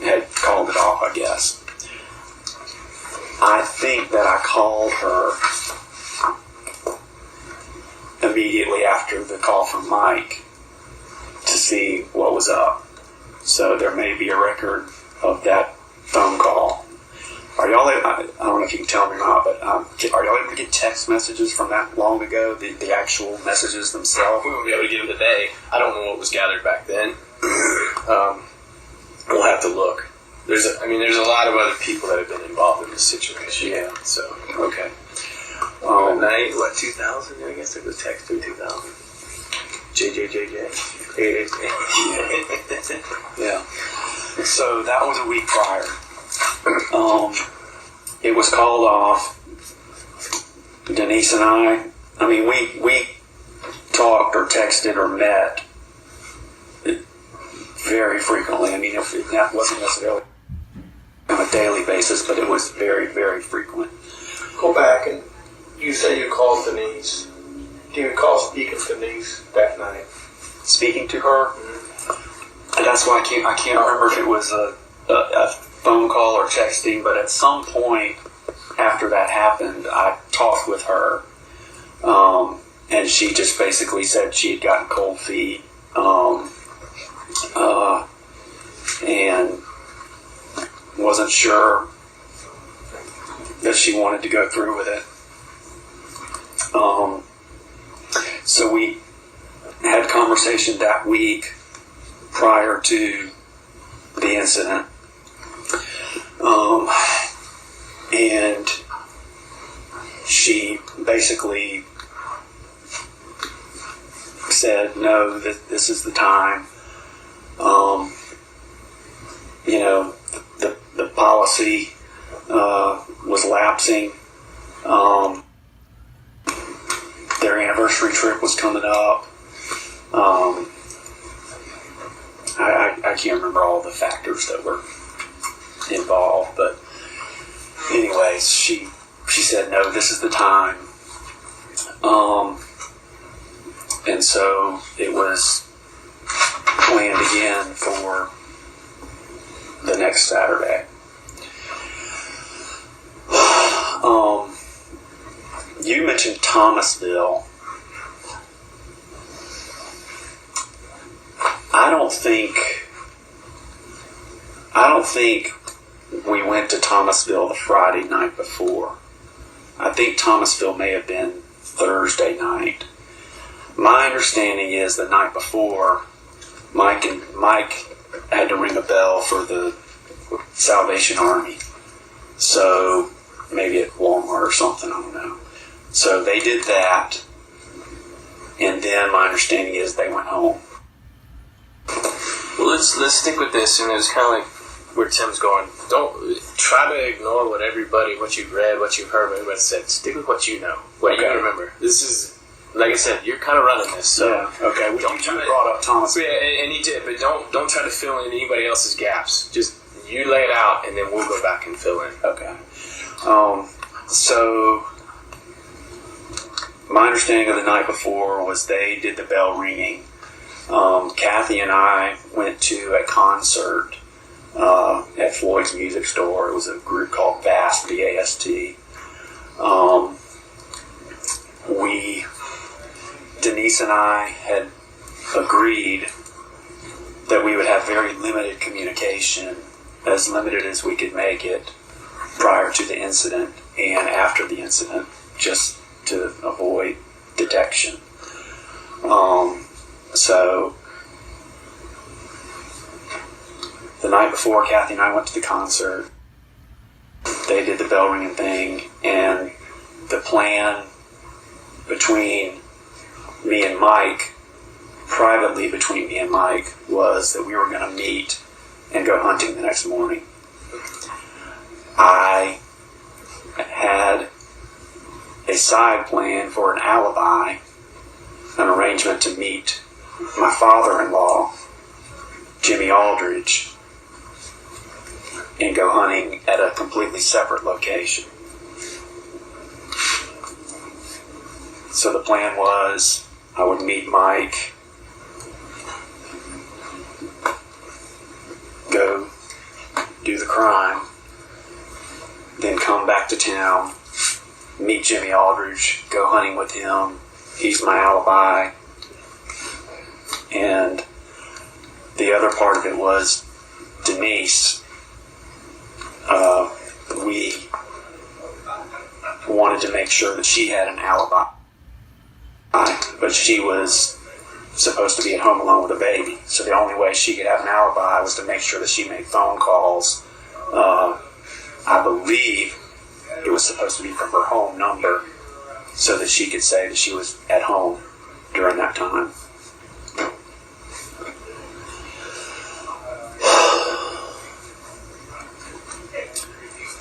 had called it off, I guess. I think that I called her immediately after the call from Mike to see what was up. So there may be a record of that phone call. Are y'all, I don't know if you can tell me or not, but are y'all able to get text messages from that long ago, the actual messages themselves? We won't be able to get them today. I don't know what was gathered back then. We'll have to look. There's a lot of other people that have been involved in this situation. Yeah. So, Okay. 2000? I guess there was text through 2000. JJJJ. Yeah. So that was a week prior. It was called off. Denise and I mean, we talked or texted or met very frequently. I mean, that wasn't necessarily on a daily basis, but it was very, very frequent. Go back, and you say you called Denise. Do you recall speaking to Denise that night? Speaking to her, and that's why I can't remember if it was a phone call or texting, but at some point after that happened, I talked with her, and she just basically said she had gotten cold feet, and wasn't sure that she wanted to go through with it. So we had conversation that week prior to the incident. And she basically said, no, that this is the time. The policy was lapsing. Their anniversary trip was coming up. I can't remember all the factors that were involved, but anyways, she said, no, this is the time. And so it was planned again for the next Saturday. You mentioned Thomasville. I don't think we went to Thomasville the Friday night before. I think Thomasville may have been Thursday night. My understanding is the night before, Mike had to ring a bell for the Salvation Army. So maybe at Walmart or something, I don't know. So they did that, and then my understanding is they went home. Well, let's stick with this, and it's kind of like where Tim's going. Don't try to ignore what you've read, what you've heard, what everybody said. Stick with what you know, what you remember. This is, like I said, you're kind of running this. So yeah. Okay. You brought up Thomas. Yeah, and you did, but don't try to fill in anybody else's gaps. Just you lay it out, and then we'll go back and fill in. Okay. So my understanding of the night before was they did the bell ringing. Kathy and I went to a concert at Floyd's Music Store. It was a group called VAST, V-A-S-T. Denise and I had agreed that we would have very limited communication, as limited as we could make it, prior to the incident and after the incident, just to avoid detection. So the night before, Kathy and I went to the concert. They did the bell ringing thing, and the plan between me and Mike, privately between me and Mike, was that we were going to meet and go hunting the next morning. I had a side plan for an alibi. an arrangement to meet my father-in-law, Jimmy Aldridge, and go hunting at a completely separate location. So the plan was I would meet Mike, go do the crime, then come back to town, meet Jimmy Aldridge, go hunting with him. He's my alibi. And the other part of it was Denise. We wanted to make sure that she had an alibi, but she was supposed to be at home alone with a baby. So the only way she could have an alibi was to make sure that she made phone calls. I believe it was supposed to be from her home number so that she could say that she was at home during that time.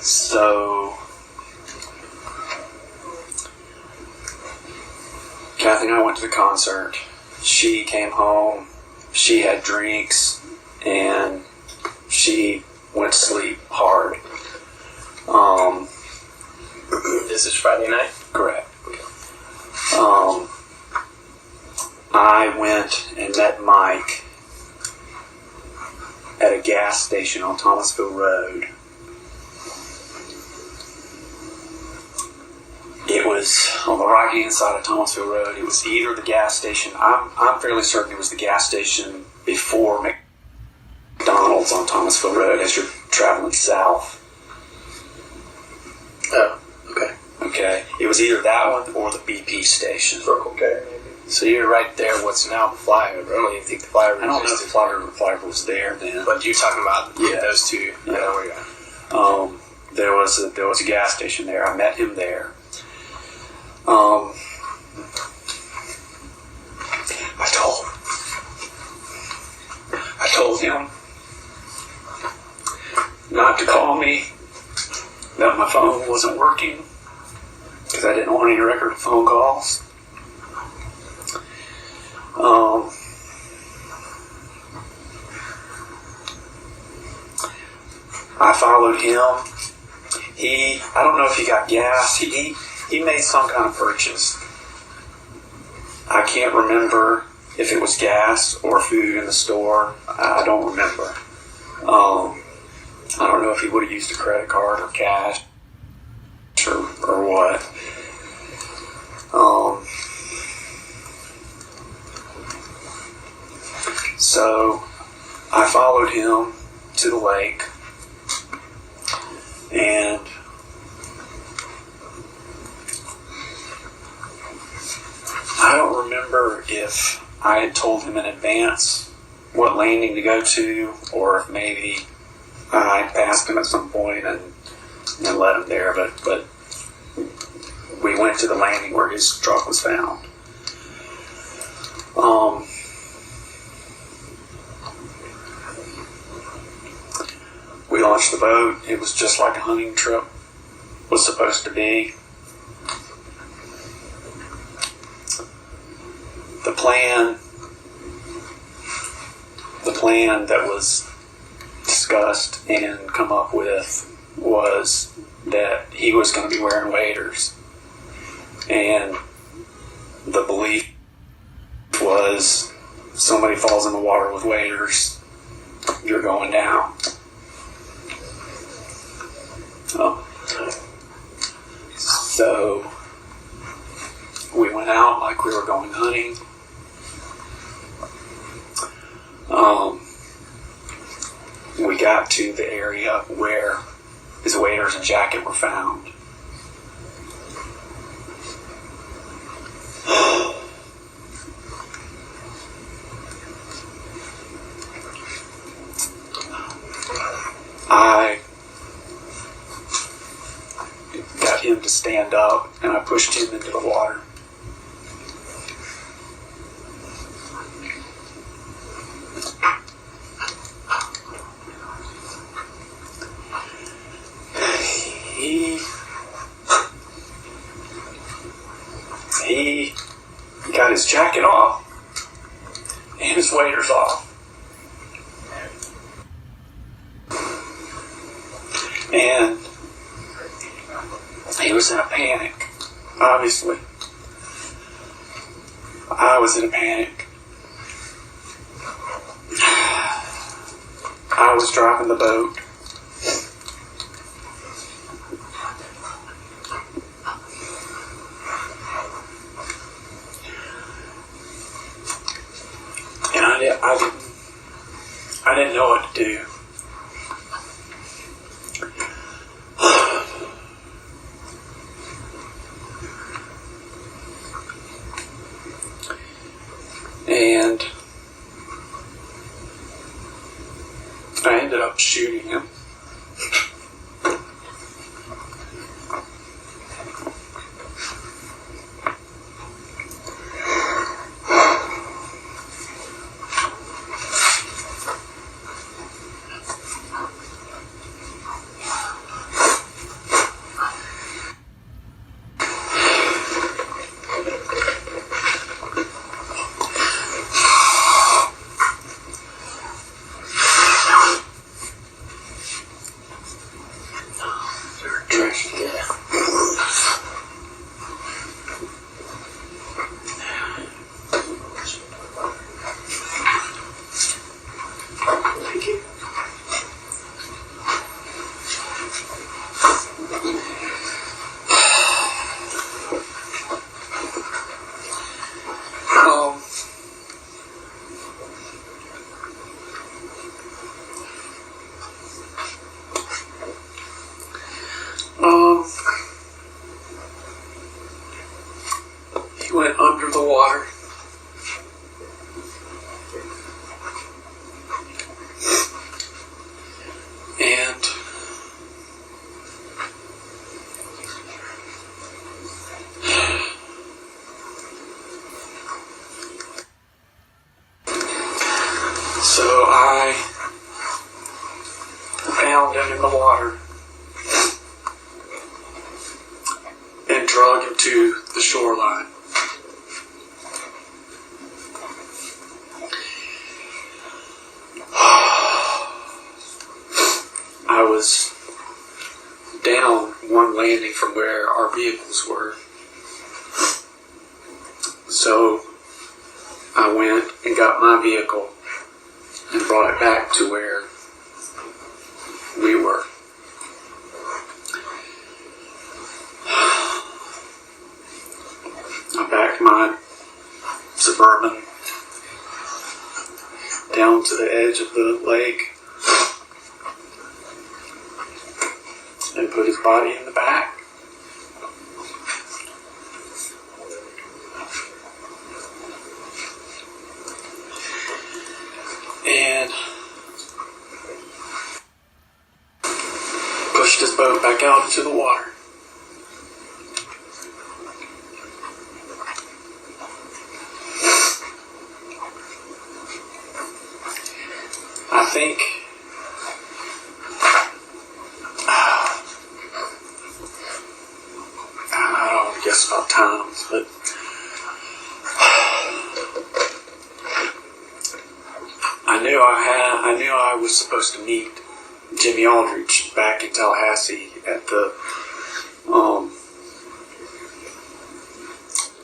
So, Kathy and I went to the concert. She came home, she had drinks, and she went to sleep hard. This is Friday night? Correct. I went and met Mike at a gas station on Thomasville Road. It was on the right-hand side of Thomasville Road. It was either the gas station. I'm fairly certain it was the gas station before McDonald's on Thomasville Road as you're traveling south. Oh, okay. Okay. It was either that one or the BP station. Circle K, maybe. So you're right there, what's now the flyover. I don't even think the flyover I don't know if existed. the flyover was there then. But you're talking about Yeah. those two. I know where you're at. There was a gas station there. I met him there. I told him not to call me, that my phone wasn't working because I didn't want any record of phone calls. I followed him. I don't know if he got gas. He made some kind of purchase. I can't remember if it was gas or food in the store. I don't remember. I don't know if he would have used a credit card or cash or what. So I followed him to the lake, and I don't remember if I had told him in advance what landing to go to, or if maybe I passed him at some point and led him there, but we went to the landing where his truck was found. We launched the boat. It was just like a hunting trip was supposed to be. The plan that was discussed and come up with was that he was going to be wearing waders, and the belief was somebody falls in the water with waders, you're going down. So we went out like we were going hunting. We got to the area where his waders and jacket were found. I got him to stand up and I pushed him into the water. He got his his jacket off and his waders off. And he was in a panic, obviously. I was in a panic. I was driving the boat. And I didn't know what to do. And I ended up shooting him. He went under the water. And so I found him in the water and drug him to the shoreline. I was down one landing from where our vehicles were. So I went and got my vehicle and brought it back to where we were. I backed my Suburban down to the edge of the lake and put his body in the back. And pushed his boat back out into the water. I think I don't guess about times, but I knew I was supposed to meet Jimmy Aldridge back in Tallahassee at the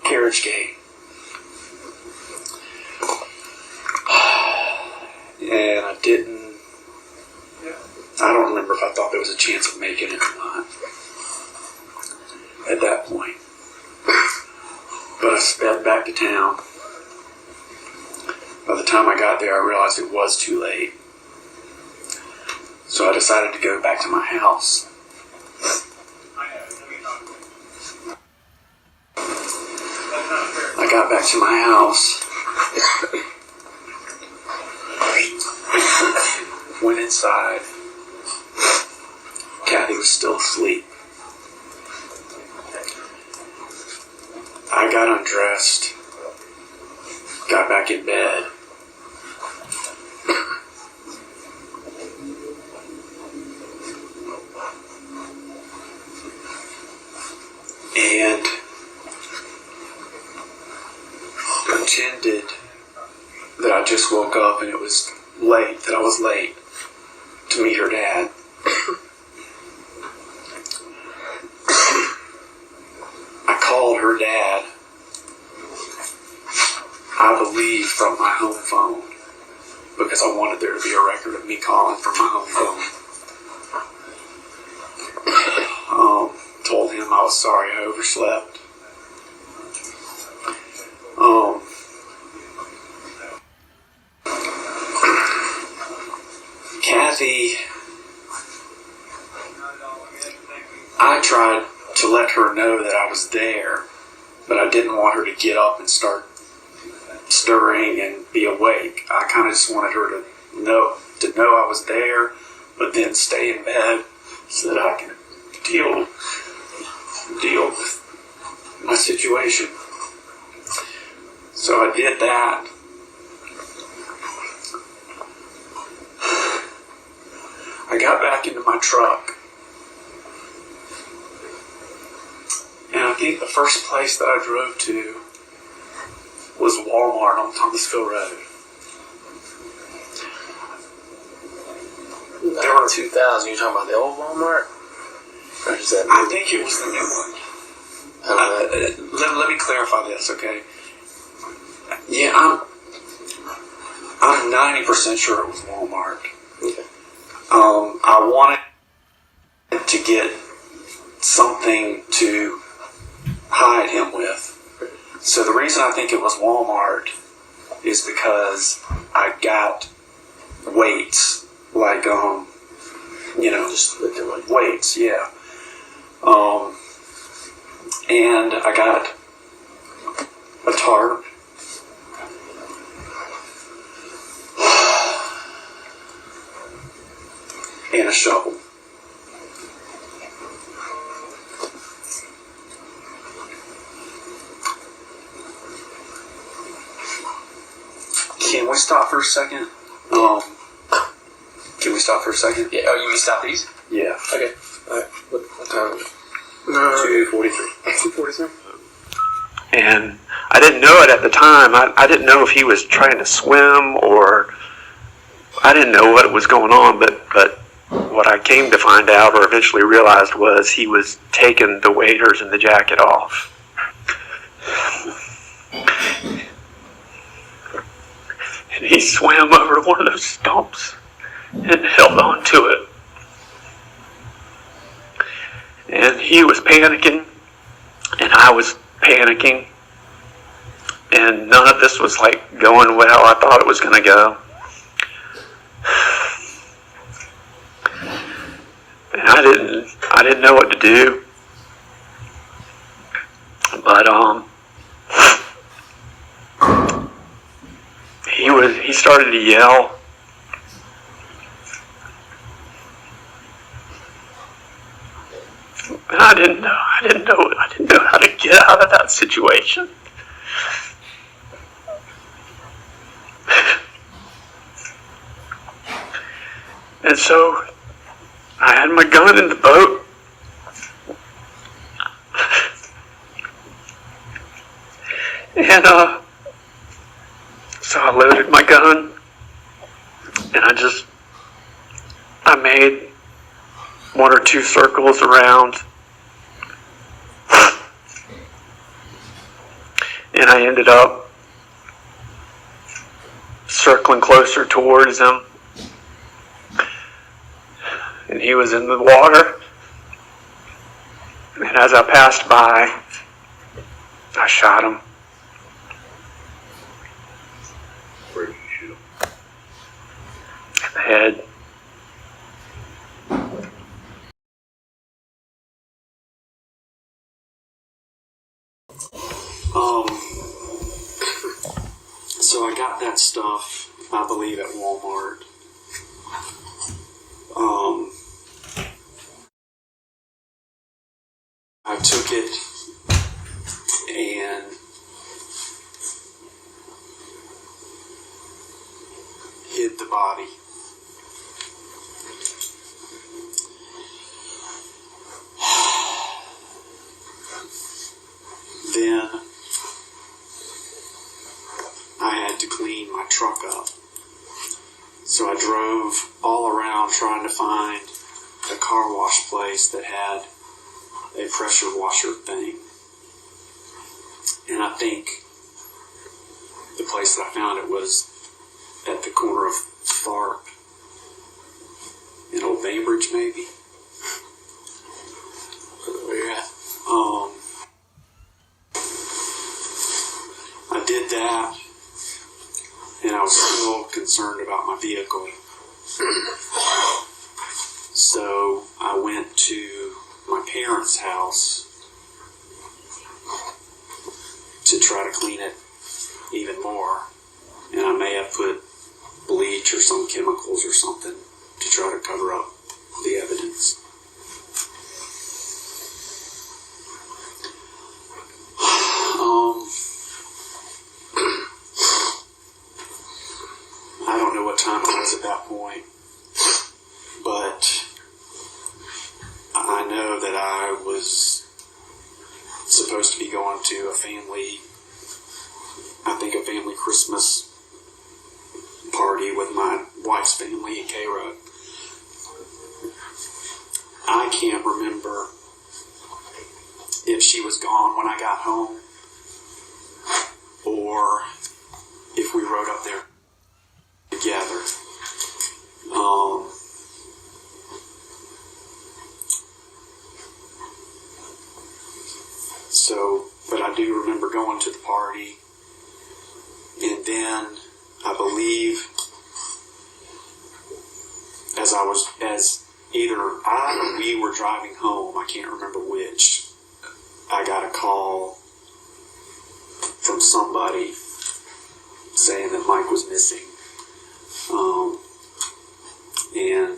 carriage gate. And I don't remember if I thought there was a chance of making it or not at that point. But I sped back to town. By the time I got there, I realized it was too late. So I decided to go back to my house. I got back to my house, went inside. Kathy was still asleep. I got undressed, got back in bed. And just woke up and it was late, that I was late to meet her dad. I called her dad, I believe, from my home phone, because I wanted there to be a record of me calling from my home phone. Told him I was sorry I overslept. Kathy, I tried to let her know that I was there, but I didn't want her to get up and start stirring and be awake. I kind of just wanted her to know I was there, but then stay in bed so that I can deal with my situation. So I did that. I got back into my truck, and I think the first place that I drove to was Walmart on Thomasville Road. There were 2000. You're talking about the old Walmart? Or is that I think it was the new one. Let me clarify this, okay? Yeah, I'm 90% sure it was Walmart. Okay. I wanted to get something to hide him with. So the reason I think it was Walmart is because I got weights, like, just lifting like weights, yeah. And I got a tarp. And a shovel. Can we stop for a second? Can we stop for a second? Yeah. Oh, you mean stop these? Yeah. Okay. All right. What time is it? 2:43. 2:43. And I didn't know it at the time. I didn't know if he was trying to swim or I didn't know what was going on, but what I came to find out or eventually realized was he was taking the waders and the jacket off. And he swam over to one of those stumps and held on to it. And he was panicking, and I was panicking, and none of this was like going well I thought it was going to go. And I didn't know what to do, but he started to yell. And I didn't know how to get out of that situation. And so I had my gun in the boat. And so I loaded my gun, and I made 1 or 2 circles around, and I ended up circling closer towards him, and he was in the water, and as I passed by, I shot him. Where did you shoot him? In the head. So I got that stuff, I believe, at Walmart. I took it and hid the body. Then I had to clean my truck up. So I drove all around trying to find a car wash place that had a pressure washer thing. And I think the place that I found it was at the corner of Tharp in Old Bainbridge, maybe. Where you at? I did that, and I was still concerned about my vehicle. So I went to my parents' house to try to clean it even more. And I may have put bleach or some chemicals or something to try to cover up the evidence. I don't know what time it was at that point, but I know that I was supposed to be going to a family Christmas party with my wife's family in K-Road. I can't remember if she was gone when I got home or if we rode up there together. But I do remember going to the party, and then I believe as either I or we were driving home, I can't remember which, I got a call from somebody saying that Mike was missing. And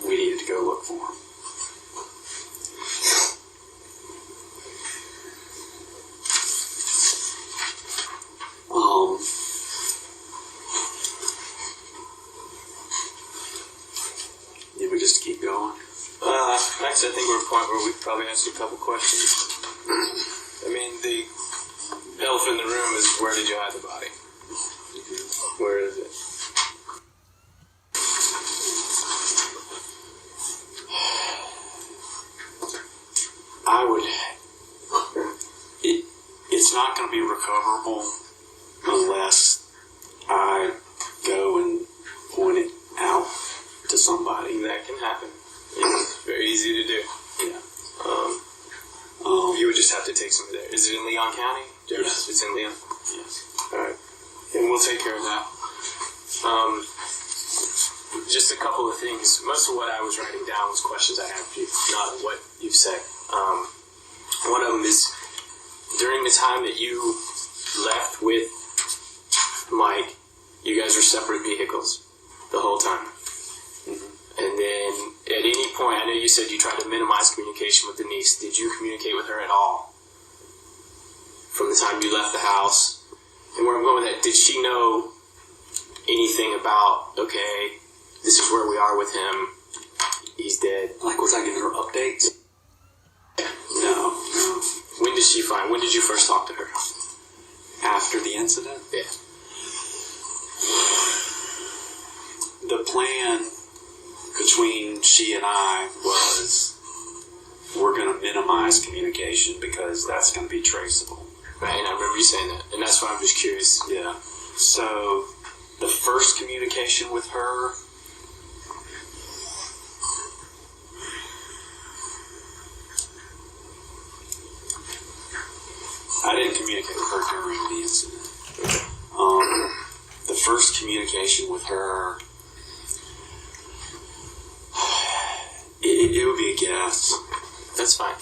we needed to go look for him. Did we just keep going? Next, I think we're at a point where we could probably ask you a couple questions. I mean, the elephant in the room is, where did you hide the body? Where is it? It's not going to be recoverable unless I go and point it out to somebody. That can happen. It's very easy to do. Yeah. You would just have to take somebody there. Is it in Leon County? Yes. It's in Leon? Yes. Alright. And we'll take care of that. Just a couple of things. Most of what I was writing down was questions I have for you, not what you've said. One of them is, during the time that you left with Mike, you guys were separate vehicles the whole time. Mm-hmm. And then at any point, I know you said you tried to minimize communication with Denise. Did you communicate with her at all from the time you left the house? And where I'm going with that, did she know anything about, okay, this is where we are with him, he's dead? Like, was I giving her updates? No. When did you first talk to her? After the incident? Yeah. The plan between she and I was, we're going to minimize communication because that's going to be traceable. Right, and I remember you saying that, and that's why I'm just curious. Yeah. So, the first communication with her, I didn't communicate with her during the incident. The first communication with her, it would be a guess. That's fine.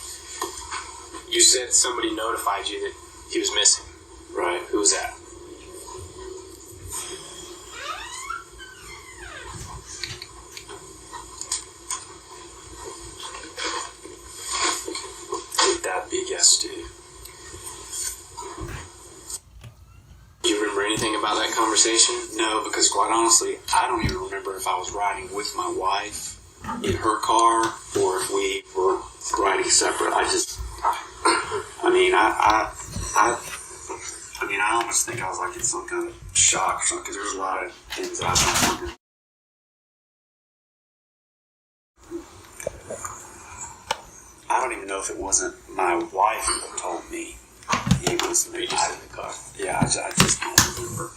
You said somebody notified you that he was missing. Right. Who was that? That'd be a guess too. Do you remember anything about that conversation? No, because quite honestly, I don't even remember if I was riding with my wife in her car or if we were riding separate. I don't almost think I was like in some kind of shock or something, because there's a lot of things that I don't remember. I don't even know if it wasn't my wife who told me. It was me. Just in the car. Yeah, I just don't remember.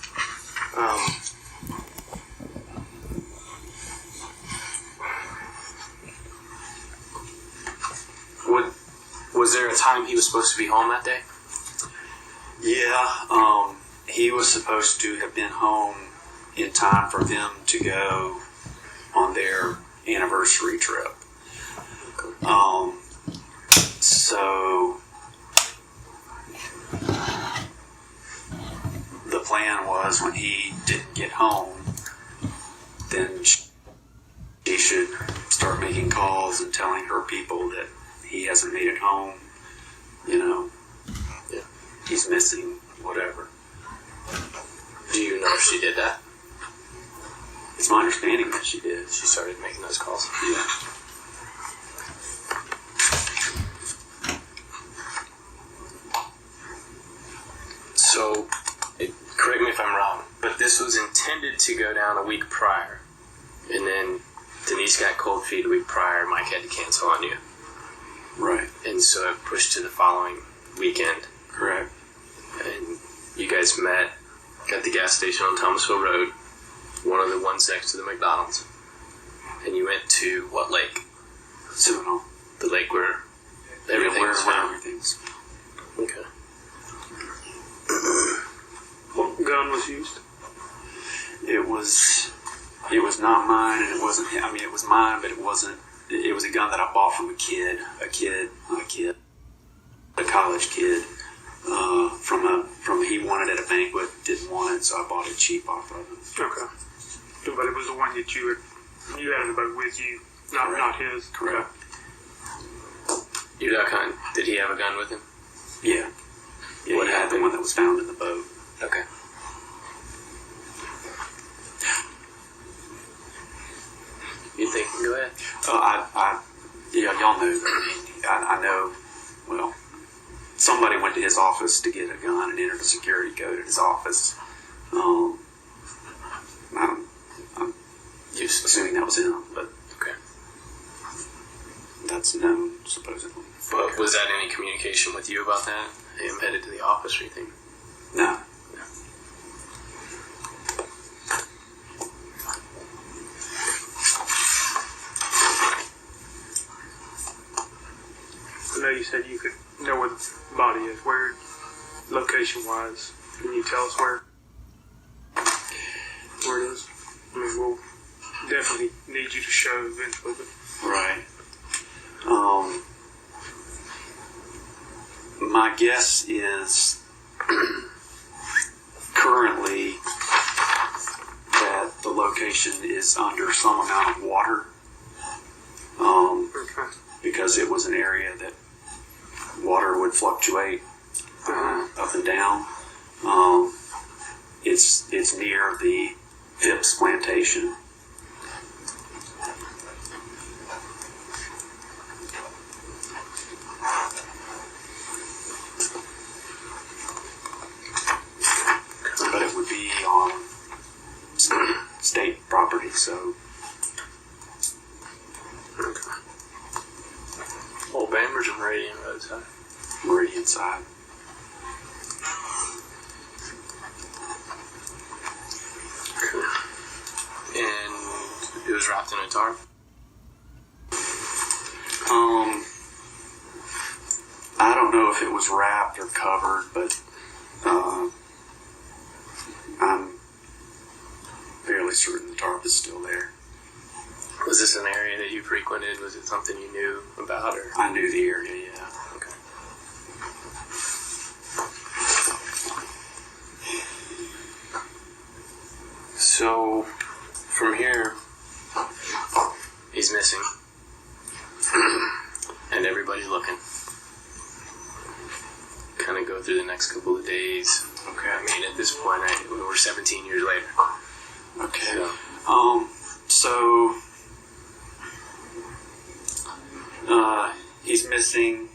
Was there a time he was supposed to be home that day? Yeah, he was supposed to have been home in time for them to go on their anniversary trip. So the plan was when he didn't get home, then she should start making calls and telling her people that he hasn't made it home, he's missing, whatever. Do you know if she did that? It's my understanding that she did. She started making those calls. Yeah. So, correct me if I'm wrong, but this was intended to go down a week prior, and then Denise got cold feet a week prior. Mike had to cancel on you. Right. And so it pushed to the following weekend. Correct. And you guys met at the gas station on Thomasville Road, one of the ones next to the McDonald's. And you went to what lake? Seminole. The lake where everything was found. Everything's. Okay. What gun was used? It was not mine, and it wasn't. I mean, it was mine, but it wasn't. It was a gun that I bought from a college kid. From he wanted it at a banquet, didn't want it, so I bought it cheap off of him. Okay. But it was the one that you had in the boat with you, not his. Correct. Your duck hunt, did he have a gun with him? Yeah. Yeah, What he had the happened? one that was found in the boat. Okay. You think? Go ahead. Y'all know that. I know. Well, somebody went to his office to get a gun and entered a security code at his office. I'm Just assuming that was him, but okay. that's known supposedly. But was that any communication with you about that? Him headed to the office or anything? No. I know you said you could know where the body is. Where, location-wise, can you tell us where it is? I mean, we'll definitely need you to show eventually, but Right. My guess is currently that the location is under some amount of water, okay. because it was an area that water would fluctuate up and down. It's near the Phipps plantation. But it would be on state property, so Old Bambridge and Meridian Road, huh? Meridian side. And it was wrapped in a tarp? I don't know if it was wrapped or covered, but I'm fairly certain the tarp is still there. Was this an area that you frequented? Was it something you knew about? Or? I knew the area, yeah. Okay. So, from here, he's missing. And everybody's looking. Kind of go through the next couple of days. Okay. I mean, at this point, we're 17 years later. Okay. So, He's missing.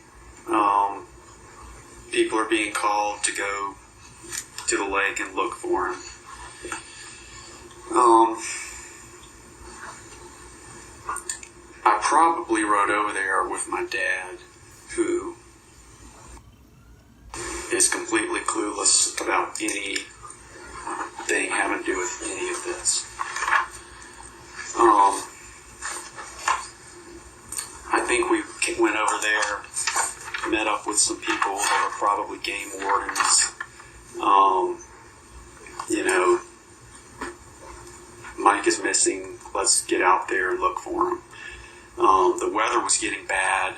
People are being called to go to the lake and look for him. I probably rode over there with my dad, who is completely clueless about anything having to do with any of this. I think we went over there, met up with some people that were probably game wardens. Mike is missing. Let's get out there and look for him. The weather was getting bad.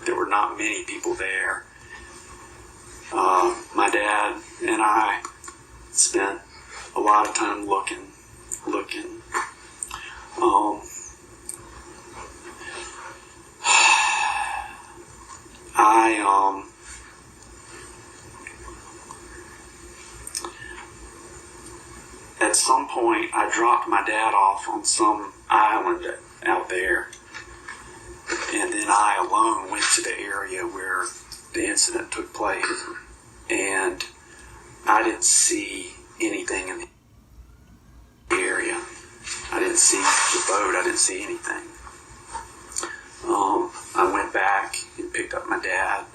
There were not many people there. My dad and I spent a lot of time looking. At some point, I dropped my dad off on some island out there, and then I alone went to the area where the incident took place, and I didn't see anything in the area. I didn't see the boat. I didn't see anything. I went back and picked up my dad,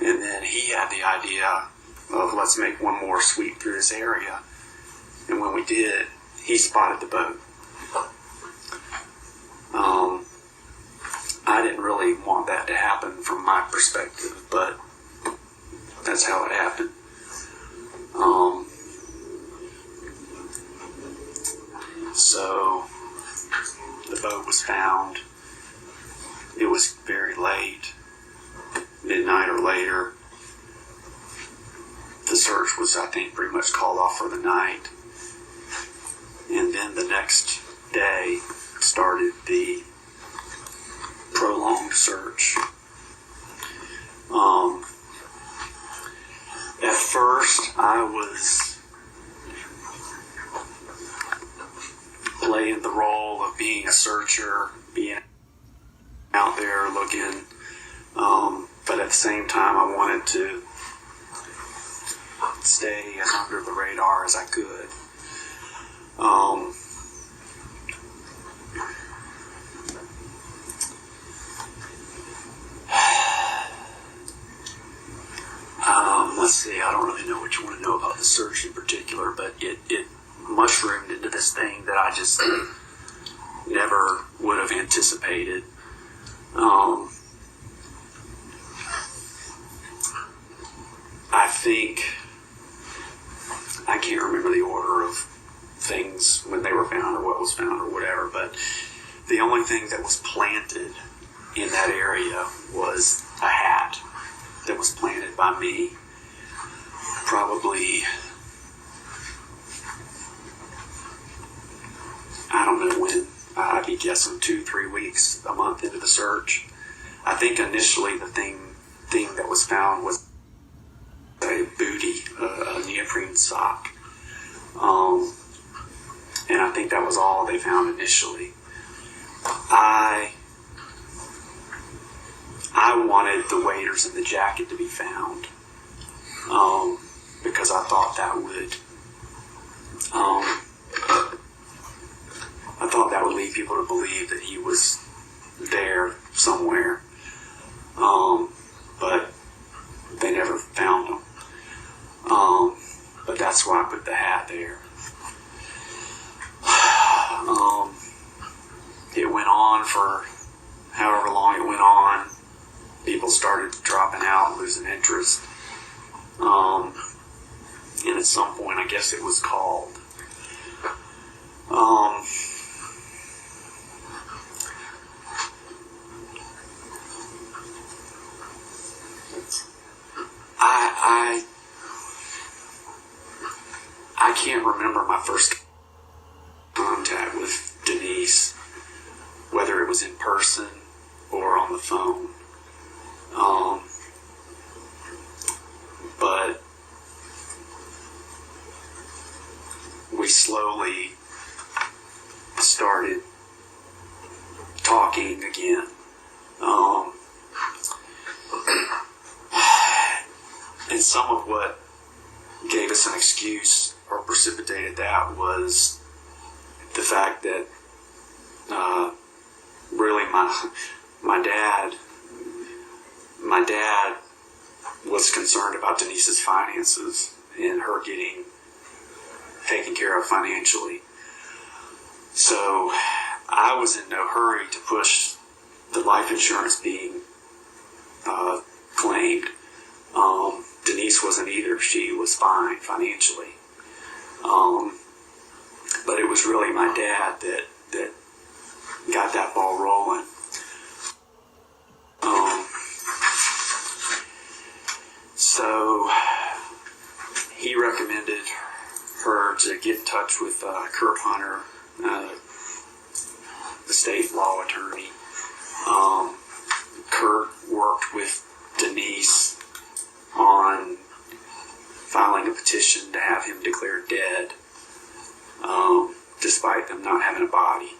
and then he had the idea of, let's make one more sweep through this area. And when we did, he spotted the boat. I didn't really want that to happen from my perspective, but that's how it happened. So the boat was found. It was very late, midnight or later. The search was, I think, pretty much called off for the night. And then the next day started the prolonged search. At first, I was playing the role of being a searcher, being out there looking, but at the same time, I wanted to stay as under the radar as I could. Let's see, I don't really know what you want to know about the search in particular, but it mushroomed into this thing that I just never would have anticipated. I think, I can't remember the order of things when they were found or what was found or whatever, but the only thing that was planted in that area was a hat that was planted by me. Probably, I don't know when, I'd be guessing 2-3 weeks, a month into the search. I think initially the thing that was found was a bootie, a neoprene sock. And I think that was all they found initially. I wanted the waders and the jacket to be found, because I thought that would lead people to believe that he was there somewhere. But they never found him. But that's why I put the hat there. It went on for however long it went on. People started dropping out and losing interest. And at some point, I guess it was called. I can't remember my first contact with Denise, whether it was in person or on the phone. But we slowly started talking again. And some of what gave us an excuse or precipitated that was the fact that really my dad was concerned about Denise's finances and her getting taken care of financially. So I was in no hurry to push the life insurance being claimed. Denise wasn't either. She was fine financially. But it was really my dad that got that ball rolling. So he recommended her to get in touch with Kurt Hunter, the state law attorney. Kurt worked with Denise on filing a petition to have him declared dead, despite them not having a body.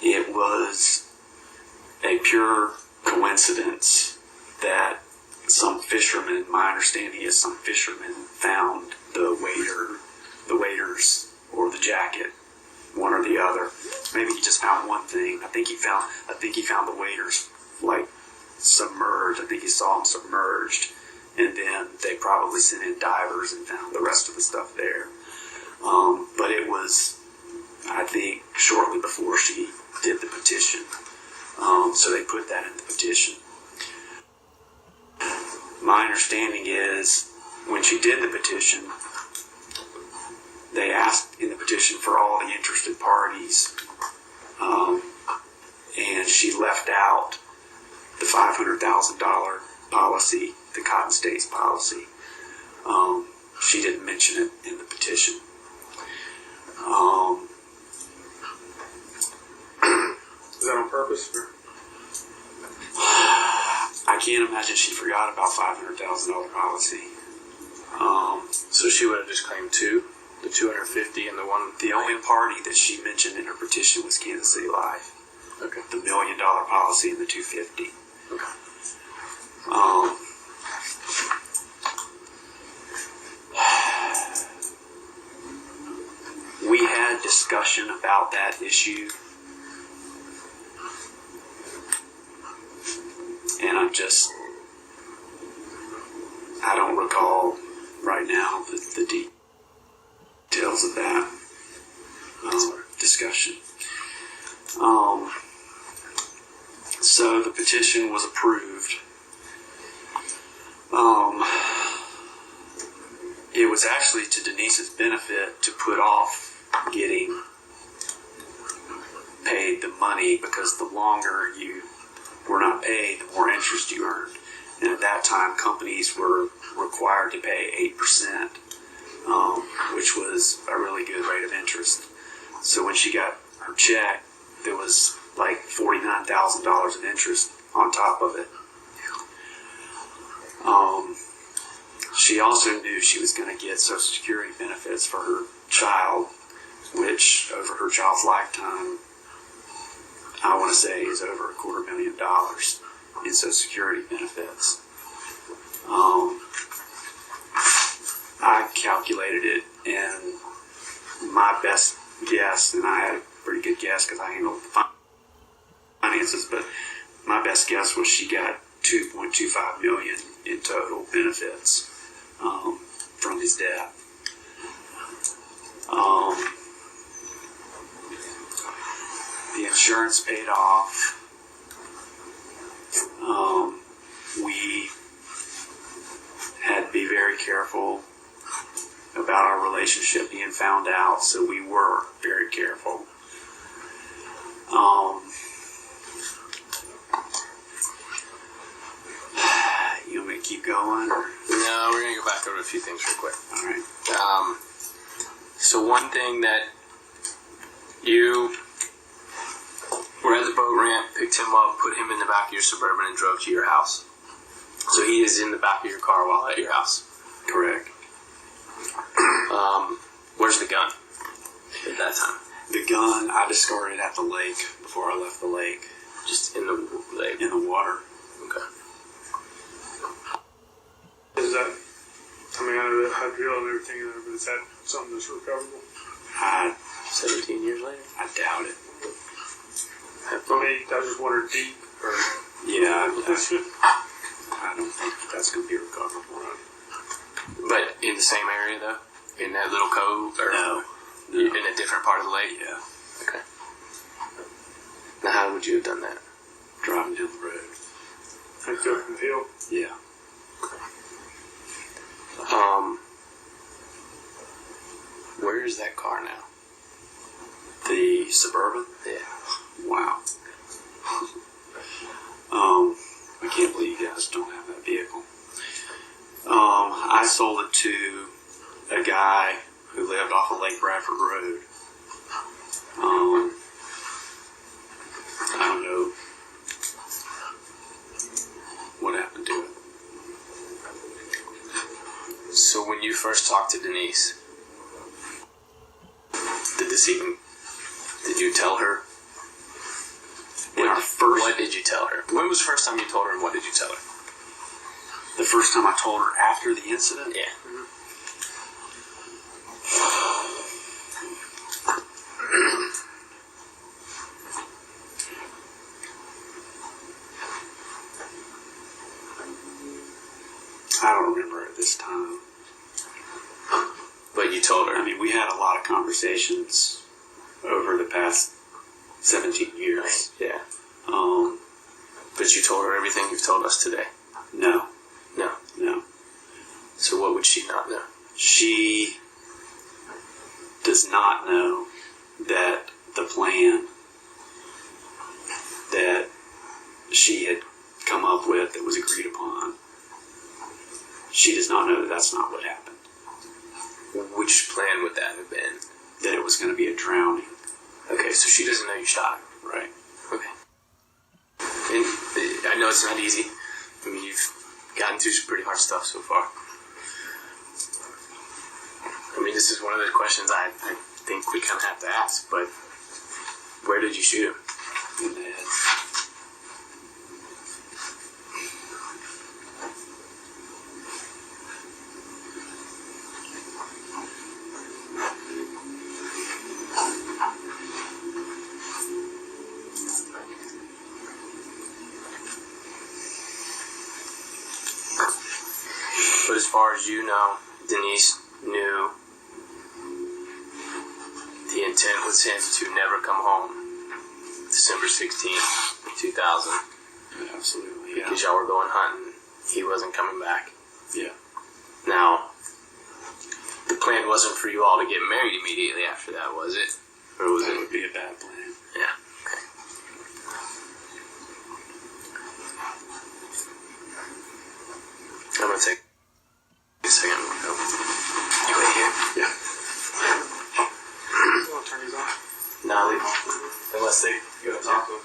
It was a pure coincidence that some fishermen, my understanding is some fishermen found the waders or the jacket, one or the other. Maybe he just found one thing. I think he found the waders like submerged. I think he saw them submerged, and then they probably sent in divers and found the rest of the stuff there. But it was, I think, shortly before she did the petition. So they put that in the petition. My understanding is when she did the petition, they asked in the petition for all the interested parties, and she left out the $500,000 policy, the Cotton States policy. She didn't mention it in the petition. Is that on purpose? Or? I can't imagine she forgot about $500,000 policy. So she would have just claimed two, the 250 and the one. The only party that she mentioned in her petition was Kansas City Life. Okay. The $1 million policy and the 250. Okay. We had discussion about that issue, and I don't recall right now the details of that discussion. So the petition was approved. It was actually to Denise's benefit to put off getting paid the money, because the longer you were not paid, the more interest you earned. And at that time, companies were required to pay 8%, which was a really good rate of interest. So when she got her check, there was like $49,000 of interest on top of it. She also knew she was going to get Social Security benefits for her child, which over her child's lifetime, I want to say is over $250,000 in Social Security benefits. I calculated it, and my best guess, and I had a pretty good guess because I handled the finances, but my best guess was she got $2.25 million in total benefits from his death. The insurance paid off. We had to be very careful about our relationship being found out, so we were very careful. You want me to keep going? Or? No, we're going to go back over a few things real quick. All right. So one thing that you were at the boat ramp, picked him up, put him in the back of your Suburban, and drove to your house. So he is in the back of your car while at your house. Correct. Where's the gun at that time? The gun I discarded at the lake before I left the lake. Just in the lake? In the water. Okay. that, I mean, I know that had drill and everything in there, but is that something that's recoverable? 17 years later? I doubt it. I mean, I just wondered deep, or... Yeah, I don't think that's going to be recoverable. But in the same area, though? In that little cove? Or No. In a different part of the lake? Yeah, Okay. Now, how would you have done that? driving down the road. Like the open field? Yeah. Where is that car now? The Suburban? Yeah. Wow. I can't believe you guys don't have that vehicle. I sold it to a guy who lived off of Lake Bradford Road. I don't know what happened to it. So when you first talked to Denise, did you tell her? What did you tell her? When was the first time you told her, and what did you tell her? The first time I told her after the incident? Yeah. I don't remember at this time. But you told her. I mean, we had a lot of conversations over the past 17 years. Yeah. But you told her everything you've told us today? No. No. So what would she not know? She does not know that the plan that she had come up with that was agreed upon, she does not know that that's not what happened. Which plan would that have been? That it was going to be a drowning. Okay, so she doesn't know you shot her. Right. Okay. And I know it's not easy. I mean, you've gotten through some pretty hard stuff so far. I mean, this is one of the questions I think we kind of have to ask, but where did you shoot him? In the head. But as far as you know, Denise knew the intent was him to never come home. December 16th, 2000. Absolutely, yeah. Because y'all were going hunting. He wasn't coming back. Yeah. Now, the plan wasn't for you all to get married immediately after that, was it? Or was That it? would be a bad plan. Yeah. Okay. I'm gonna take a second. You wait here. Yeah. You want to turn these off? Nah, leave them. Unless they go talk to him.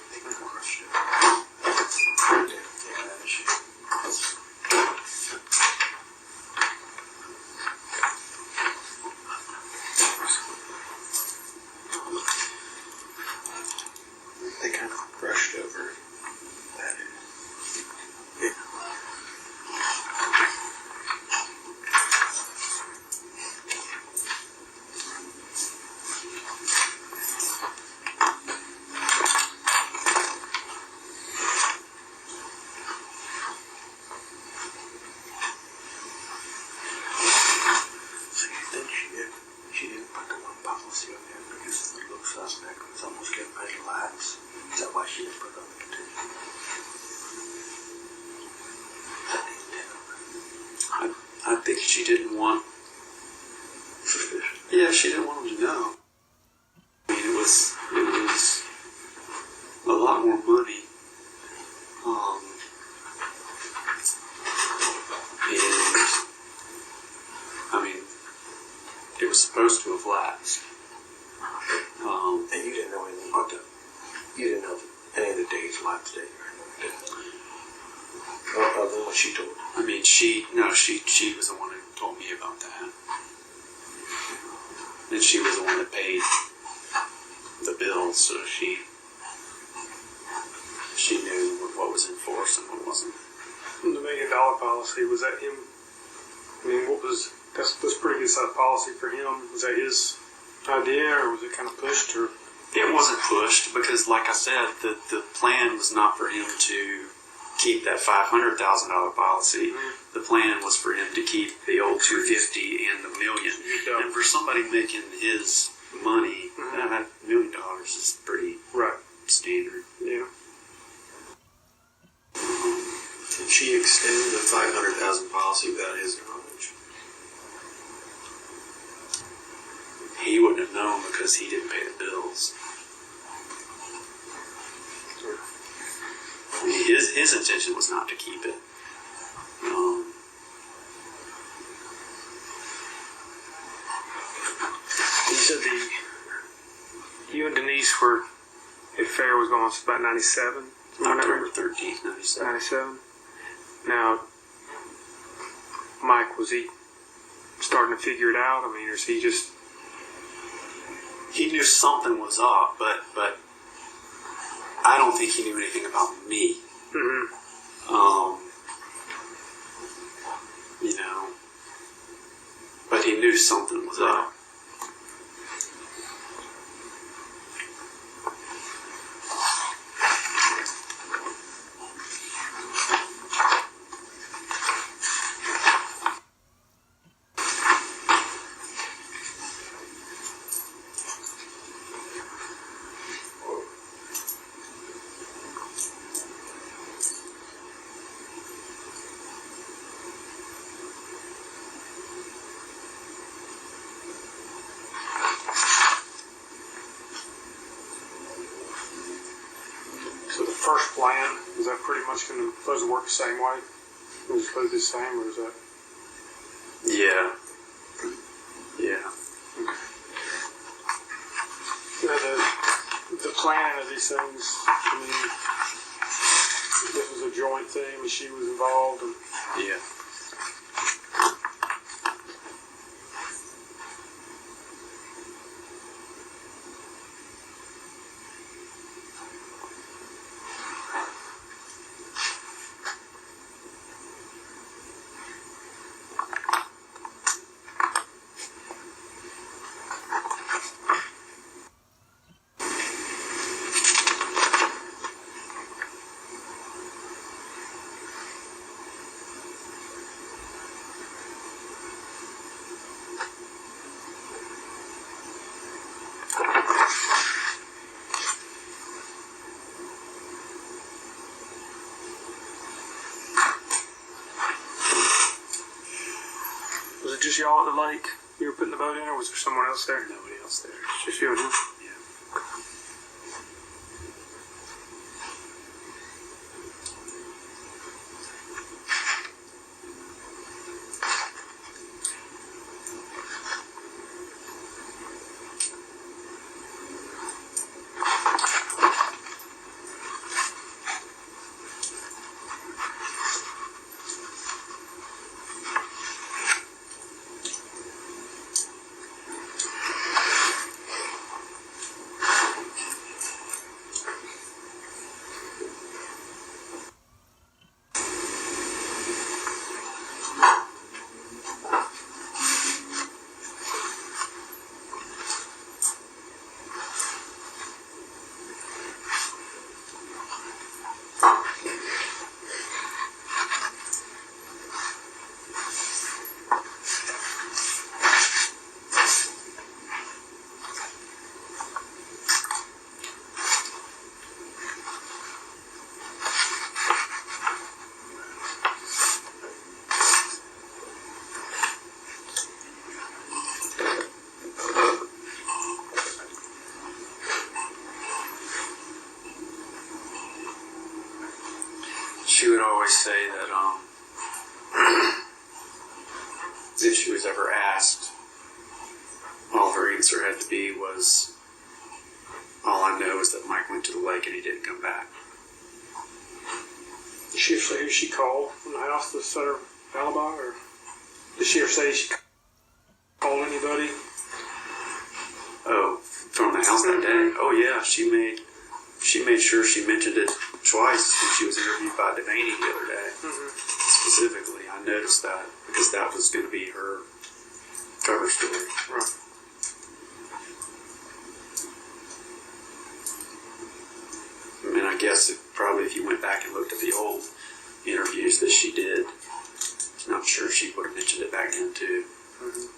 They kind of brushed over that. Yeah. So you think she didn't put the one policy on there because the little suspect was almost getting ready to lapse? Is that why she didn't put it on the contingent? I think she didn't want suspicion. Yeah, she didn't want him to know. I mean, it was a lot more money. And I mean, it was supposed to have lapsed. And you didn't know anything about that? You didn't know any of the dates, lapse date, or anything like that? Other than what she told you? I mean, she was the one who told me about that. And she was the one that paid the bills, so she knew what was in force and what wasn't. The $1 million policy, was that him I mean, that's pretty good size policy for him. Was that his idea, or was it kind of pushed, or? It wasn't pushed because, like I said, the plan was not for him to keep that $500,000 policy. Mm-hmm. The plan was for him to keep the old 250 and the $1 million. And for somebody making his money, that $1 million is pretty standard. Yeah. Did she extend the $500,000 policy without his knowledge? He wouldn't have known because he didn't pay the bills. I mean, his intention was not to keep it. You said you and Denise were, the affair was going on about 97? October 13th, 97. 97. Now, Mike, was he starting to figure it out? I mean, or is he just... He knew something was up, but I don't think he knew anything about me. Mm-hmm. You know, but he knew something was up. So the first plan, is that pretty much supposed to work the same way? Was it supposed to be the same, or is that... Yeah. Yeah. You know, the planning of these things, I mean, this was a joint thing, and she was involved, and... Yeah. Was it just y'all at the lake? You were putting the boat in, or was there someone else there? Nobody else there. Just you and him? Yeah. She would always say that if she was ever asked, all her answer had to be was, all I know is that Mike went to the lake and he didn't come back. Did she ever say who she called from the house to set her alibi, or did she ever say she called anybody? Oh, from the house that day? Oh yeah, she made sure she mentioned it twice when she was interviewed by Devaney the other day. Mm-hmm. specifically. I noticed that because that was going to be her cover story. Right. I mean, I guess probably if you went back and looked at the old interviews that she did, I'm sure she would have mentioned it back then too. Mm-hmm.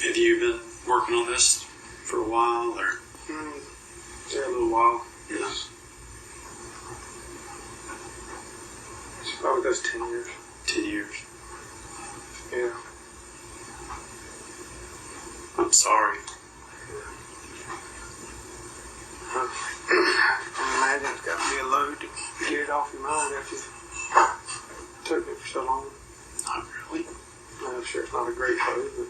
Have you been working on this for a while, or? Yeah, a little while. Yeah. It's probably those 10 years. 10 years. Yeah. I'm sorry. I imagine it's got to be a load to get it off your mind after it took me for so long. Not really. I'm sure it's not a great load, but.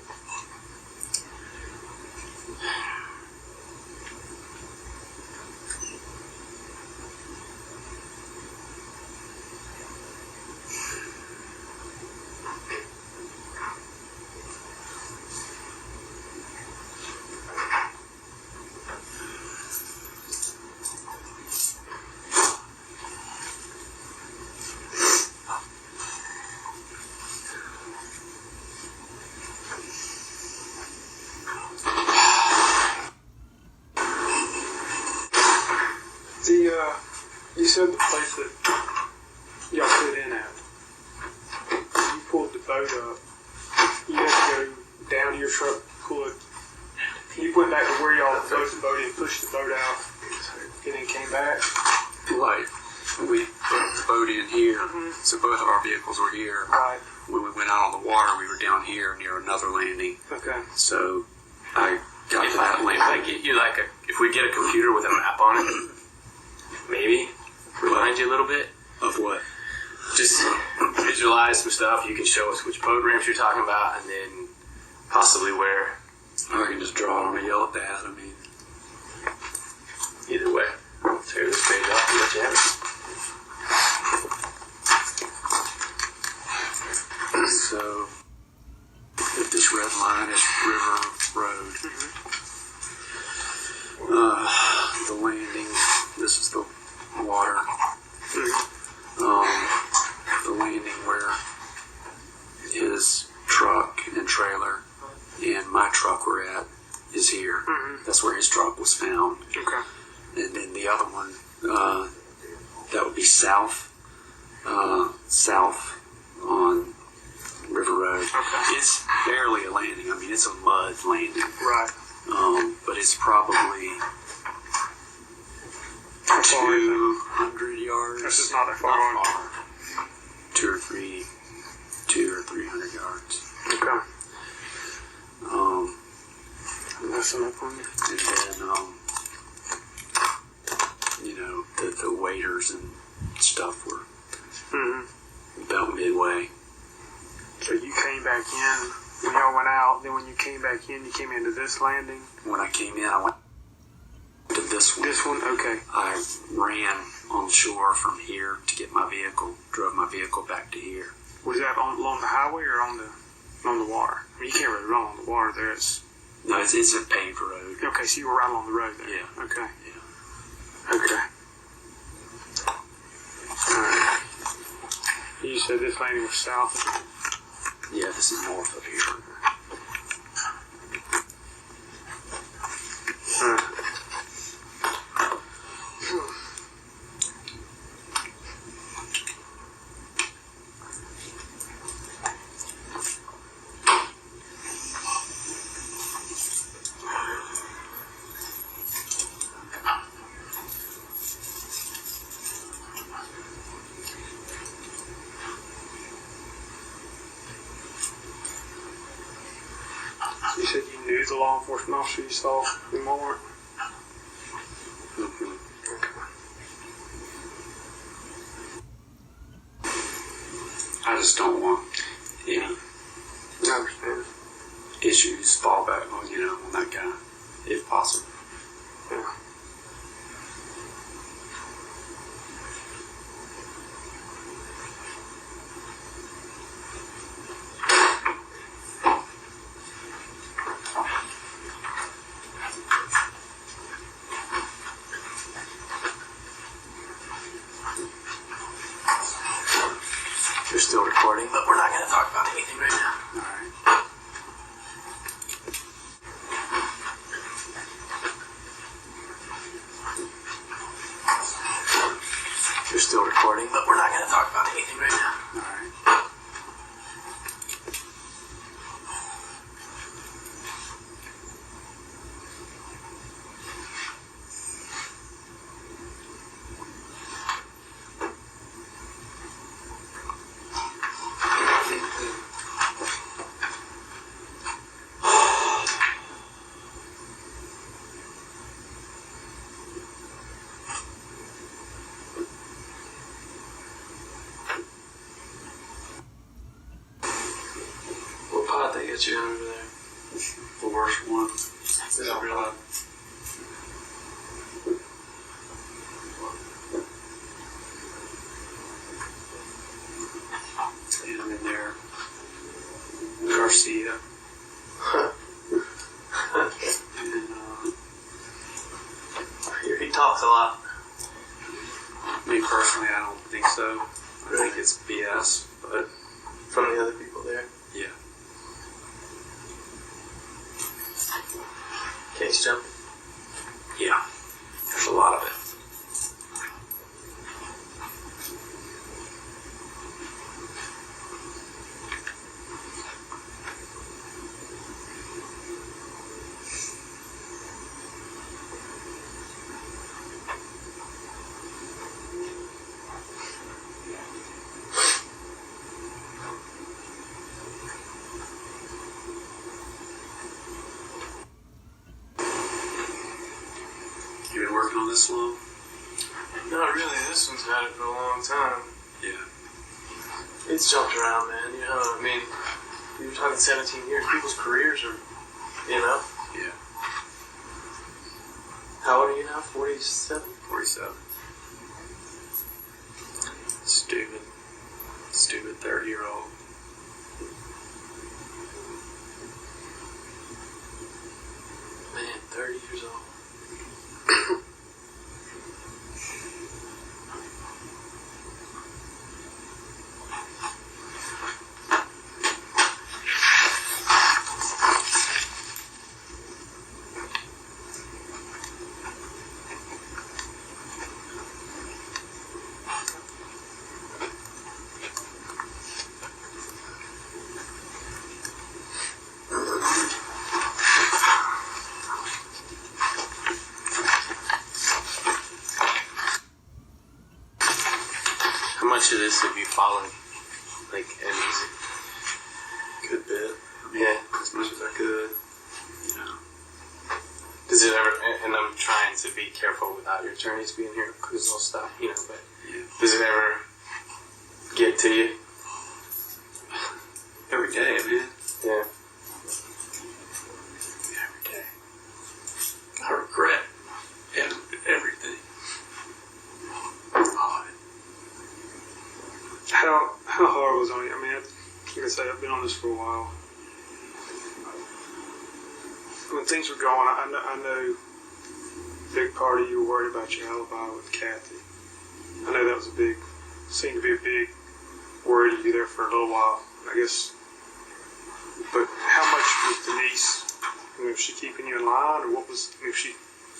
You said the place that y'all put in at, you pulled the boat up, you had to go down to your truck, pull it, you went back to where y'all closed the boat in, pushed the boat out, and then came back? Like, we put the boat in here, so both of our vehicles were here. Right. When we went out on the water, we were down here near another landing. Okay. So I got If to that landing. I get you like if we get a computer with a map on it, maybe remind you a little bit. Of what? Just visualize some stuff. You can show us which boat ramps you're talking about, and then possibly where. Or I can just draw it on a yellow pad. I mean, Either way, I'll tear this page off and let you have it. so if this red line is River Road, the landing, this is the water. The landing where his truck and trailer and my truck were at is here. That's where his truck was found. Okay. And then the other one, that would be south on River Road. Okay. It's barely a landing. I mean, it's a mud landing. Right. But it's probably How far is it? 200 yards. This is not that far. Not far. 200 or 300 yards. Okay. Messing up on you. And then, the waiters and stuff were about midway. So you came back in when y'all went out. Then when you came back in, you came into this landing. When I came in, I went to this one. This one, okay. I ran on shore from here to get my vehicle, drove my vehicle back to here. Was that along the highway or on the water? I mean, you can't really run on the water there. No, it's a paved road. Okay, so you were right along the road there. Yeah. Okay. Yeah. Okay. Alright. You said this landing was south. Yeah, this is north of here. said you knew the law enforcement officer you saw in Walmart? Mm-hmm. I just don't want any I understand. issues fall back on, on that guy, if possible. Yeah. You're still recording, but we're not going to talk about anything right now. All right. You're still recording, but we're not going to talk about anything right now. All right. What pod they get you in over there? The worst one. Is that real? And I'm in there. Garcia. And, He talks a lot. me personally, I don't think so. I think it's BS, but From the other people there. yeah. Case jump. Yeah. There's a lot of it. You been working on this long? Not really. This one's had it for a long time. Yeah. It's jumped around, man. I mean, you're talking 17 years. People's careers are, Yeah. How old are you now? 47? 47. Stupid 30-year-old. Man, 30 years old. How much of this have you followed? Like, and Good bit. yeah. As much as I could. Does it ever? And I'm trying to be careful without your attorneys being here because they'll stop, But Yeah. does it ever get to you? Every day, man. Yeah. Every day. I regret everything. Oh, How hard was it on you? I mean, like I say, I've been on this for a while. When things were going, I know a big part of you were worried about your alibi with Kathy. I know that was seemed to be a big worry to you there for a little while, I guess. But how much was Denise, was she keeping you in line, or was she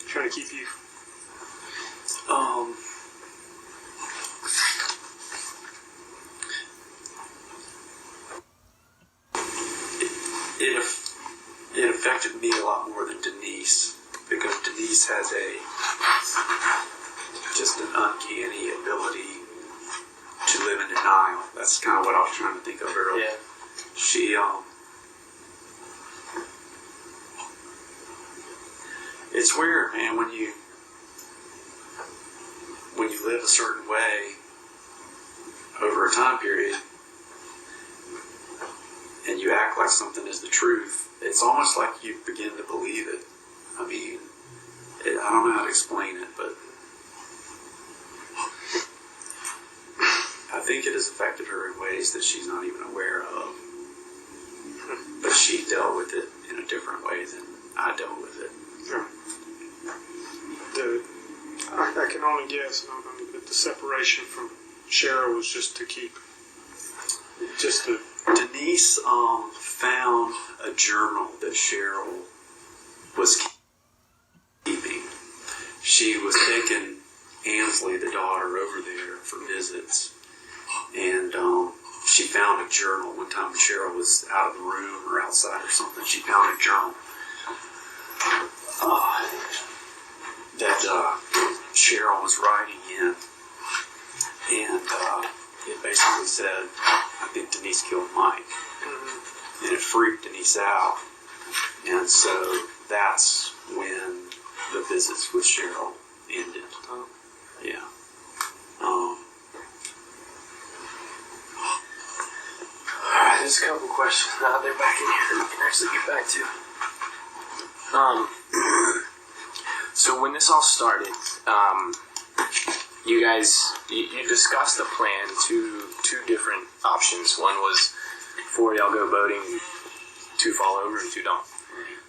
trying to keep you? It affected me a lot more than Denise, because Denise has just an uncanny ability to live in denial. That's kind of what I was trying to think of earlier. Yeah. She It's weird, man, when you live a certain way over a time period and you act like something is the truth, it's almost like you begin to believe it. I mean, I don't know how to explain it, but I think it has affected her in ways that she's not even aware of. But she dealt with it in a different way than I dealt with it. Sure. I can only guess. I mean, that the separation from Cheryl was just to keep, just to. Denise found a journal that Cheryl was keeping. She was taking Ansley, the daughter, over there for visits, and she found a journal one time when Cheryl was out of the room or outside or something. She found a journal that Cheryl was writing in, and it basically said, "I think Denise killed Mike," and it freaked Denise out, and so that's when the visits with Cheryl ended. Yeah. Alright, there's a couple questions now they're back in here that we can actually get back to. So when this all started, you guys, you discussed the plan, two different options. One was 4 y'all go boating, 2 fall over and 2 don't.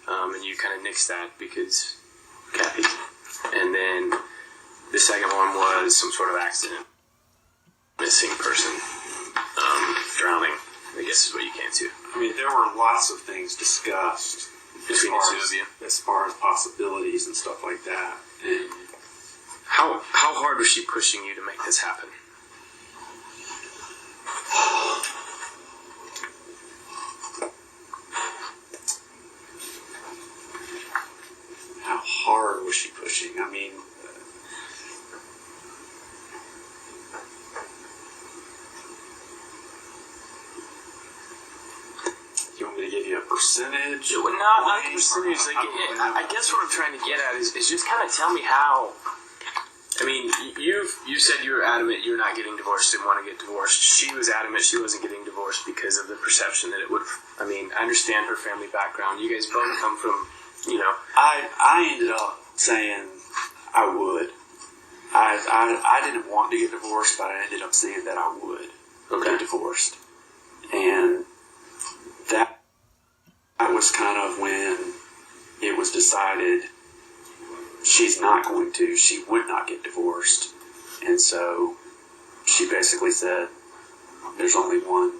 And you kind of nixed that because Kathy. And then the second one was some sort of accident, missing person, drowning, I guess is what you came to. I mean, there were lots of things discussed Between the two of you. as far as possibilities and stuff like that. And How hard was she pushing you to make this happen? how hard was she pushing? I mean, you want me to give you a percentage? Well, not a percentage. Like, I guess what I'm trying to get at is just kind of tell me how. I mean, you said you were adamant you're not getting divorced, didn't want to get divorced. She was adamant she wasn't getting divorced because of the perception that it would. I mean, I understand her family background. You guys both come from, you know. I ended up saying I would. I didn't want to get divorced, but I ended up saying that I would get divorced. And that was kind of when it was decided she's not going to, she would not get divorced. And so she basically said, there's only one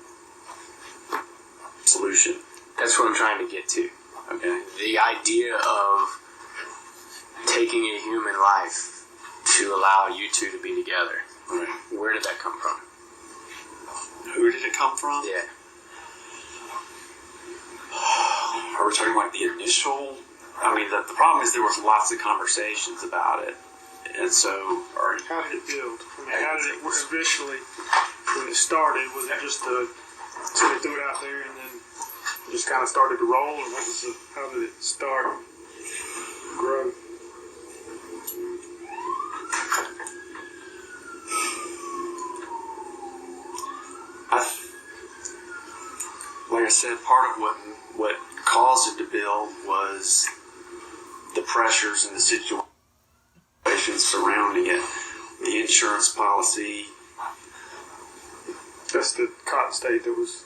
solution. That's what I'm trying to get to. Okay. The idea of taking a human life to allow you two to be together. Right. Where did that come from? Who did it come from? Yeah. Are we talking like the initial? I mean, the problem is there was lots of conversations about it. And so, How did it build? I mean, how did it eventually, when it started, was it just somebody threw it out there and then just kind of started to roll, or how did it start, grow? like I said, part of what caused it to build was the pressures and the situations surrounding it. The insurance policy. That's the Cotton State that was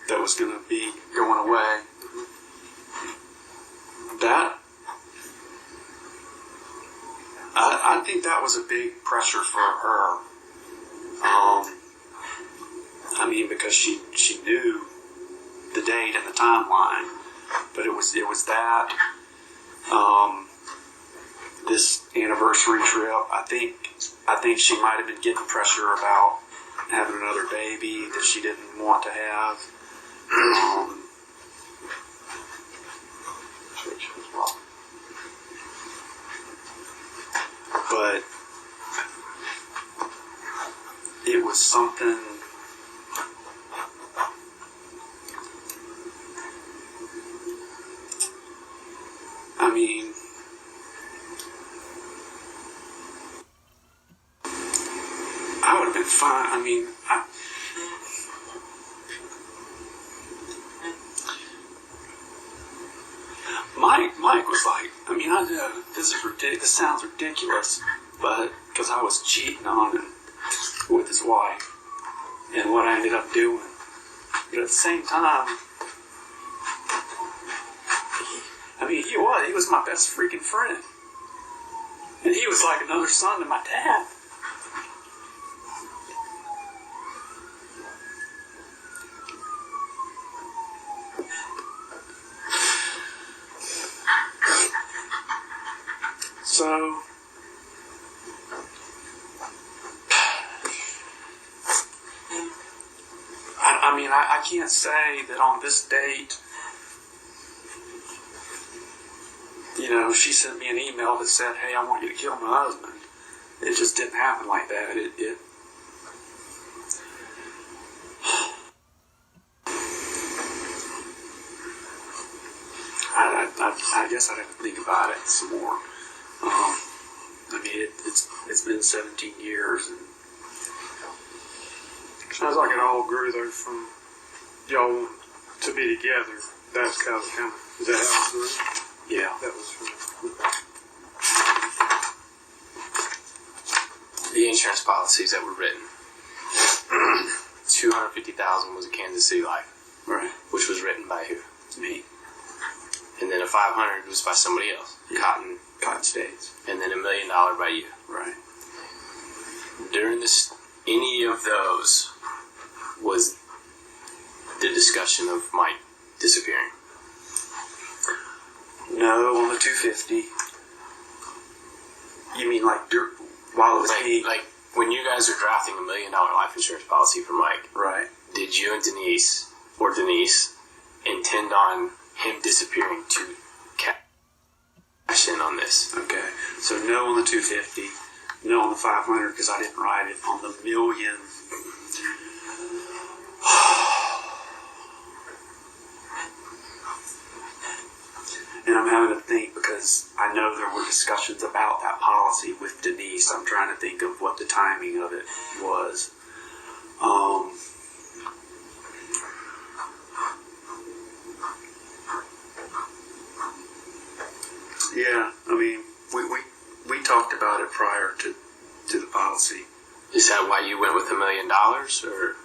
that was going to be going away. That I think that was a big pressure for her. I mean, because she knew the date and the timeline, but it was that this anniversary trip. I think she might have been getting pressure about having another baby that she didn't want to have. But it was something. fine. I mean, Mike was like, I mean, I know this is ridiculous. This sounds ridiculous, but because I was cheating on him with his wife, and what I ended up doing. But at the same time, he was my best freaking friend, and he was like another son to my dad. So, I can't say that on this date, she sent me an email that said, hey, I want you to kill my husband. It just didn't happen like that. I guess I'd have to think about it some more. It's been 17 years, and Sounds like it all grew though from y'all to be together. That's kind of, is that how it grew? yeah. That was from, The insurance policies that were written. $250,000 was a Kansas City Life, Right. which was written by who? Me. And then a $500,000 was by somebody else, Cotton, States. and then $1 million by you. Right. During any of those was the discussion of Mike disappearing. No, on the 250. You mean like while it was me? Like when you guys are drafting $1 million life insurance policy for Mike, Right. did you and Denise intend on him disappearing to cash in on this? Okay. So no on the 250, no on the 500 because I didn't write it. On the $1 million. And I'm having to think because I know there were discussions about that policy with Denise. I'm trying to think of what the timing of it was. Yeah, I mean, we talked about it prior to the policy. Is that why you went with $1 million, or?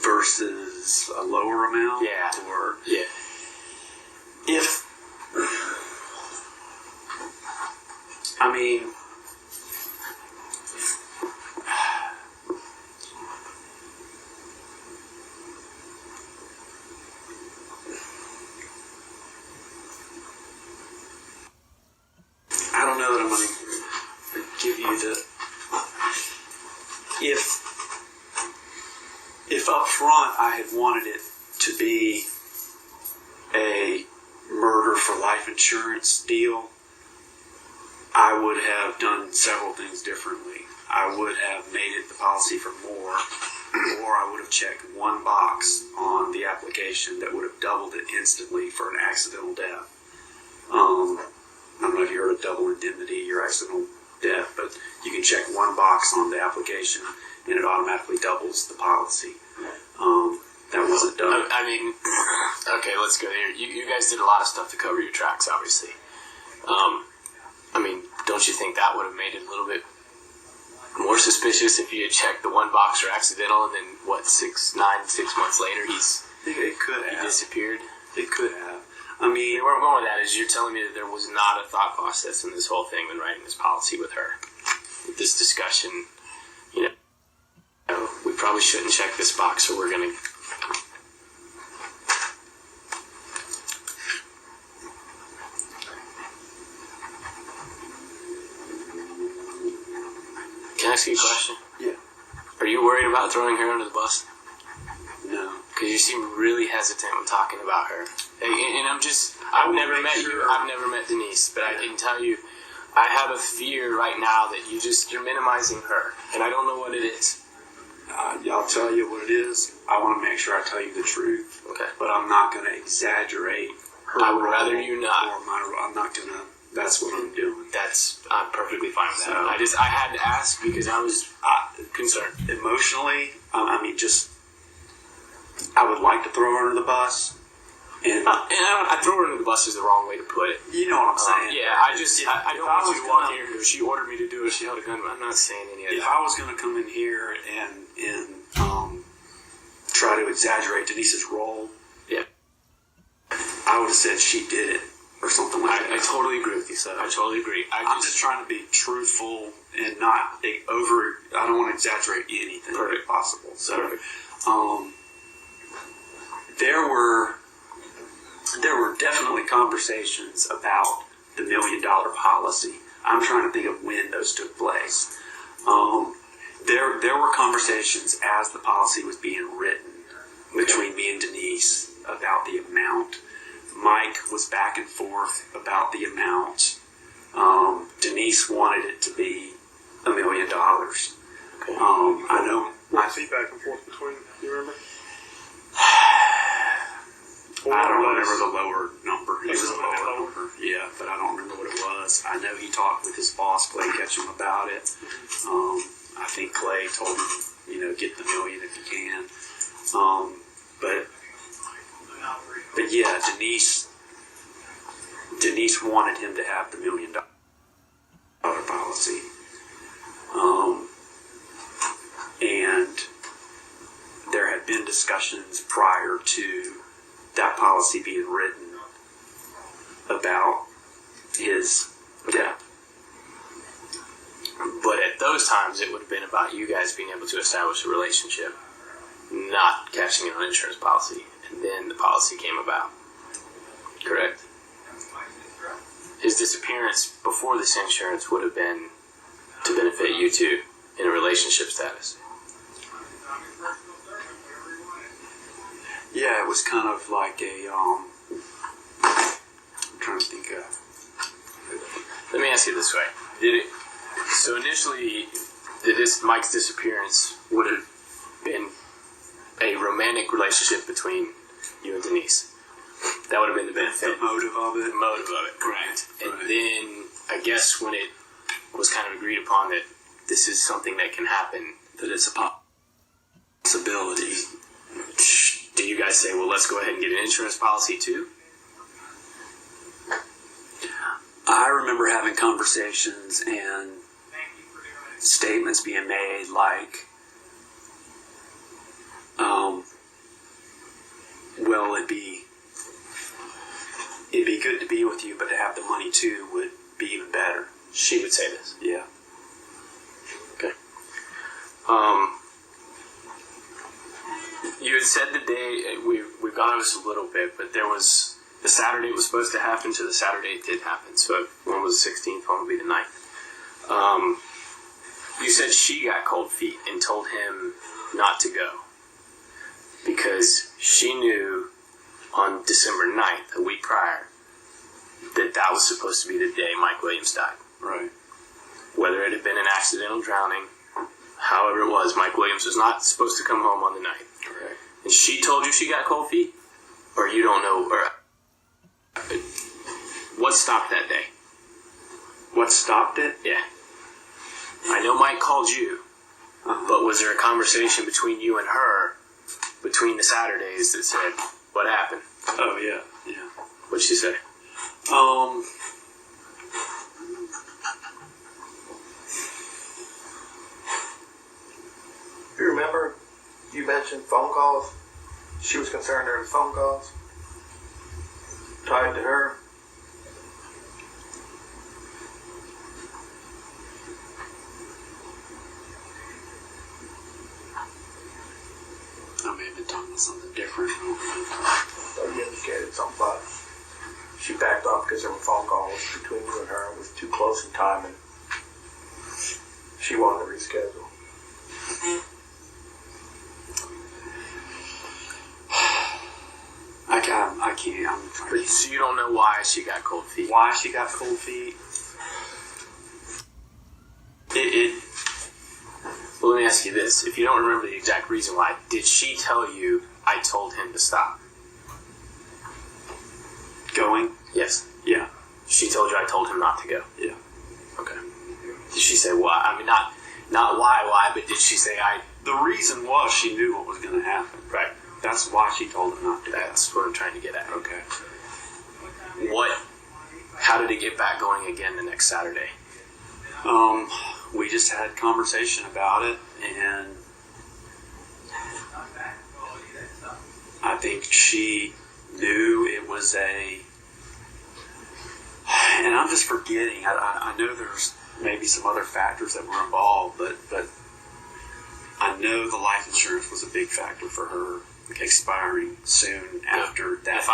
Versus a lower amount? Yeah. Or Yeah. if, I mean, I don't know that I'm going to give you the, if up front I had wanted it to be a murder for life insurance deal, I would have done several things differently. I would have made it the policy for more, or I would have checked one box on the application that would have doubled it instantly for an accidental death. I don't know if you heard of double indemnity or accidental death, but you can check one box on the application and it automatically doubles the policy. That wasn't done. I mean, okay, let's go here. You guys did a lot of stuff to cover your tracks, obviously. I mean, don't you think that would have made it a little bit more suspicious if you had checked the one box or accidental, and then 6 months later It could he have. disappeared? It could have. I mean, Where I'm going with that is you're telling me that there was not a thought process in this whole thing when writing this policy with her. With this discussion, we probably shouldn't check this box, so we're going to. Can I ask you a question? Yeah. Are you worried about throwing her under the bus? no. Because you seem really hesitant when talking about her. And I've never met you. I've never met Denise, but I can tell you, I have a fear right now that you're minimizing her, and I don't know what it is. I'll tell you what it is. I want to make sure I tell you the truth. Okay. But I'm not going to exaggerate her I would role rather you not. Or my role. I'm not going to. That's what I'm doing. That's I'm perfectly fine with that. So- I had to ask because I was concerned. Emotionally, I mean, just I would like to throw her under the bus, and I throw her under the bus is the wrong way to put it. you know what I'm saying. Yeah, I don't want you to walk gonna- here. If she ordered me to do it, she held a gun. I'm not saying any of If that. I was going to come in here and try to exaggerate Denise's role, Yeah. I would have said she did it or something like that. I totally agree with you, sir. I totally agree. I'm just trying to be truthful and not I don't want to exaggerate anything Perfect. if possible. So, Perfect. there were definitely conversations about the $1 million policy. I'm trying to think of when those took place. There were conversations as the policy was being written between me and Denise about the amount. Mike was back and forth about the amount. Denise wanted it to be $1 million. I know. What's he back and forth between? You remember? I don't remember the lower number. It was a Lower. lower number. Yeah, but I don't remember what it was. I know he talked with his boss, Clay Ketchum, about it. I think Clay told him, get the $1 million if you can. But yeah, Denise wanted him to have the $1 million policy. And there had been discussions prior to that policy being written about his death. But at those times, it would have been about you guys being able to establish a relationship, not cashing in on insurance policy. And then the policy came about. Correct? His disappearance before this insurance would have been to benefit you two in a relationship status. Yeah, it was kind of like I'm trying to think of. Let me ask you this way. So initially, Mike's disappearance would have been a romantic relationship between you and Denise. That would have been the benefit. The motive of it. The motive of it, correct. And then, I guess when it was kind of agreed upon that this is something that can happen, That it's a possibility. do you guys say, well, let's go ahead and get an insurance policy too? I remember having conversations and statements being made like, well, it'd be good to be with you, but to have the money too would be even better. She would say this. Yeah. Okay. You had said the day, we've gone over this a little bit, but there was, the Saturday it was supposed to happen to the Saturday it did happen. So one was the 16th, one would be the 9th. You said she got cold feet and told him not to go because she knew on December 9th, a week prior, that was supposed to be the day Mike Williams died. Right. Whether it had been an accidental drowning, however it was, Mike Williams was not supposed to come home on the night. Correct. And she told you she got cold feet? Or you don't know? Or what stopped that day? What stopped it? Yeah. I know Mike called you, but was there a conversation between you and her between the Saturdays that said, what happened? Oh, yeah. Yeah. What'd she say? You remember you mentioned phone calls? She was concerned there were phone calls tied to her. I may have been talking about something different. So you indicated something about she backed off because there were phone calls between you and her. It was too close in time and she wanted to reschedule. I can't. So you don't know why she got cold feet? Why she got cold feet? Well, let me ask you this. If you don't remember the exact reason why, did she tell you, I told him to stop? Going? Yes. Yeah. She told you I told him not to go? Yeah. Okay. Did she say why? I mean, not why, but did she say The reason was she knew what was going to happen. Right. That's why she told him not to. That's what I'm trying to get at. Okay. How did it get back going again the next Saturday? We just had conversation about it, and I think she knew it was and I'm just forgetting. I know there's maybe some other factors that were involved, but I know the life insurance was a big factor for her, expiring soon after that. The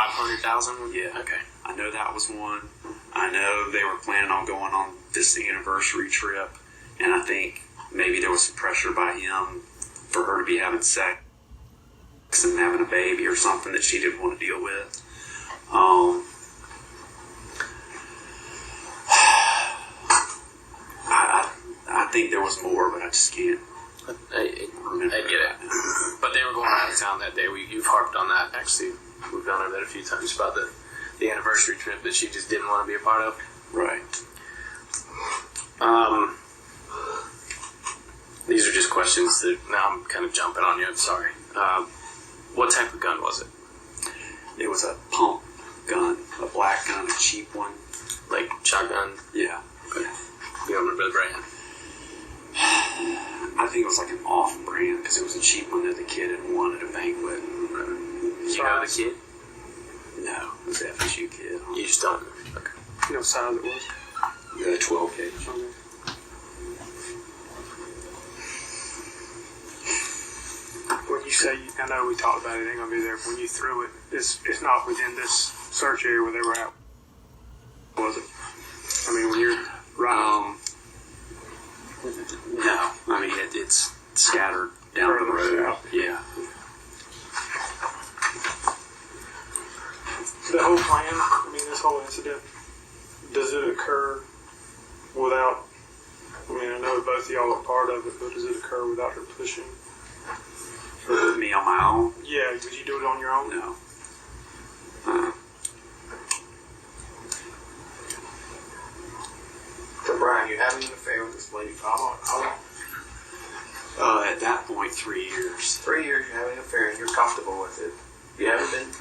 $500,000? Yeah. Okay. I know that was one. I know they were planning on going on this anniversary trip, and I think maybe there was some pressure by him for her to be having sex and having a baby or something that she didn't want to deal with. I think there was more, but I just can't remember. I get it. But they were going out of town that day. You've harped on that. Actually, we've gone over that a few times about the anniversary trip that she just didn't want to be a part of. Right. These are just questions that now I'm kind of jumping on you. I'm sorry. What type of gun was it? It was a pump gun, a black gun, a cheap one. Like shotgun? Yeah. Okay. You don't remember the brand? I think it was like an off-brand because it was a cheap one that the kid had won at a banquet. You know the kid? No, it was the FSU kid. You just don't know. Okay. You know what size it was? The 12 gauge. When you say, I know we talked about it, ain't gonna be there. When you threw it, it's not within this search area where they were at, was it? I mean, when you're right. No, I mean it's scattered down the road. South. Yeah. The whole plan, I mean, this whole incident, does it occur without, I mean, I know both of y'all are part of it, but does it occur without her pushing? For me on my own? Yeah, would you do it on your own? No. So Brian, you having an affair with this lady for how long? At that point, 3 years. 3 years you're having an affair and you're comfortable with it. You haven't been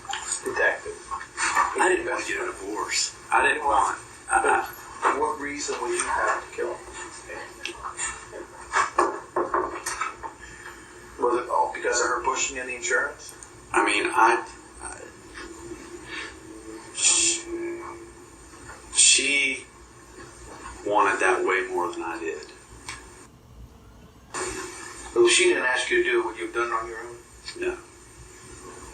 detected. I didn't want to get a divorce. I didn't want. But for what reason would you have to kill him? Was it all because of her pushing in the insurance? I mean, she wanted that way more than I did. Well, she didn't ask you to do what you've done on your own. No.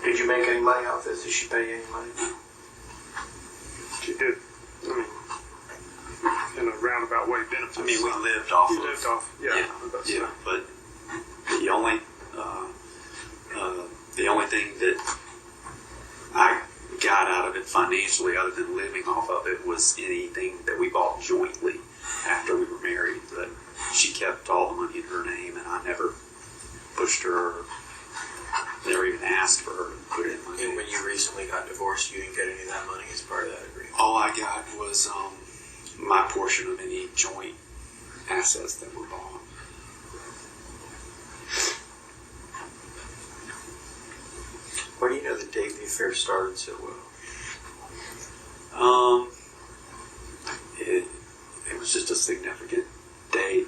Did you make any money off this? Did she pay you any money? She did, I mean, in a roundabout way, benefits. I mean, we lived off You of. lived off, yeah. Yeah, but the only thing that I got out of it financially, other than living off of it, was anything that we bought jointly after we were married. But she kept all the money in her name, and I never pushed her, or never even asked for her to put it in my And name. when you recently got divorced, you didn't get any of that money as part of that agreement? All I got was my portion of any joint assets that were bought. Why do you know the date the affair started so well? It was just a significant date.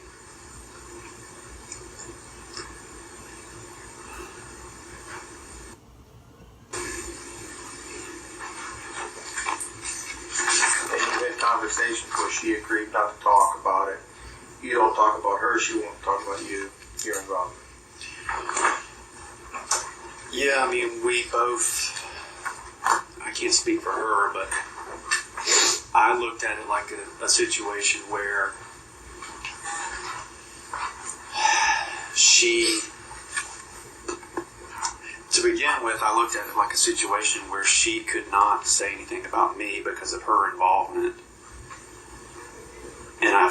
And you had conversations where she agreed not to talk about it. You don't talk about her, she won't talk about you, your involvement. Yeah, I mean, we both, I can't speak for her, but I looked at it like a situation where to begin with, I looked at it like a situation where she could not say anything about me because of her involvement. And I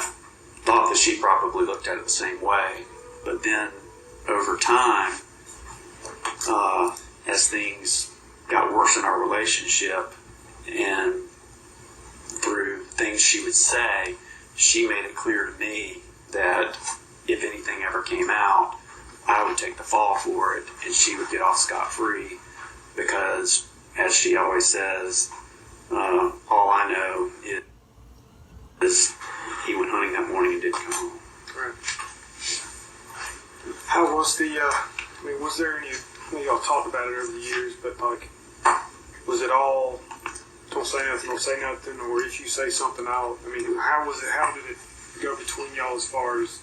thought that she probably looked at it the same way. But then, over time, as things got worse in our relationship, and through things she would say, she made it clear to me that if anything ever came out, I would take the fall for it and she would get off scot-free because, as she always says, all I know is he went hunting that morning and didn't come home. Right. How was the, was there any, y'all talked about it over the years, but like, was it all, don't say nothing, or if you say something, how did it go between y'all as far as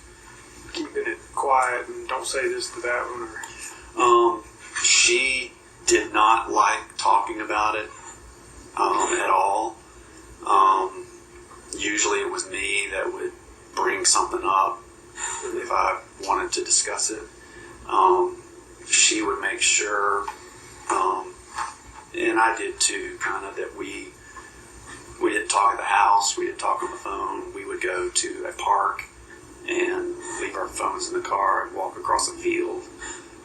keeping it quiet and don't say this to that one? Or? She did not like talking about it at all. Usually it was me that would bring something up if I wanted to discuss it. She would make sure, and I did too, kind of, that we didn't talk at the house, we didn't talk on the phone. We would go to a park and leave our phones in the car and walk across a field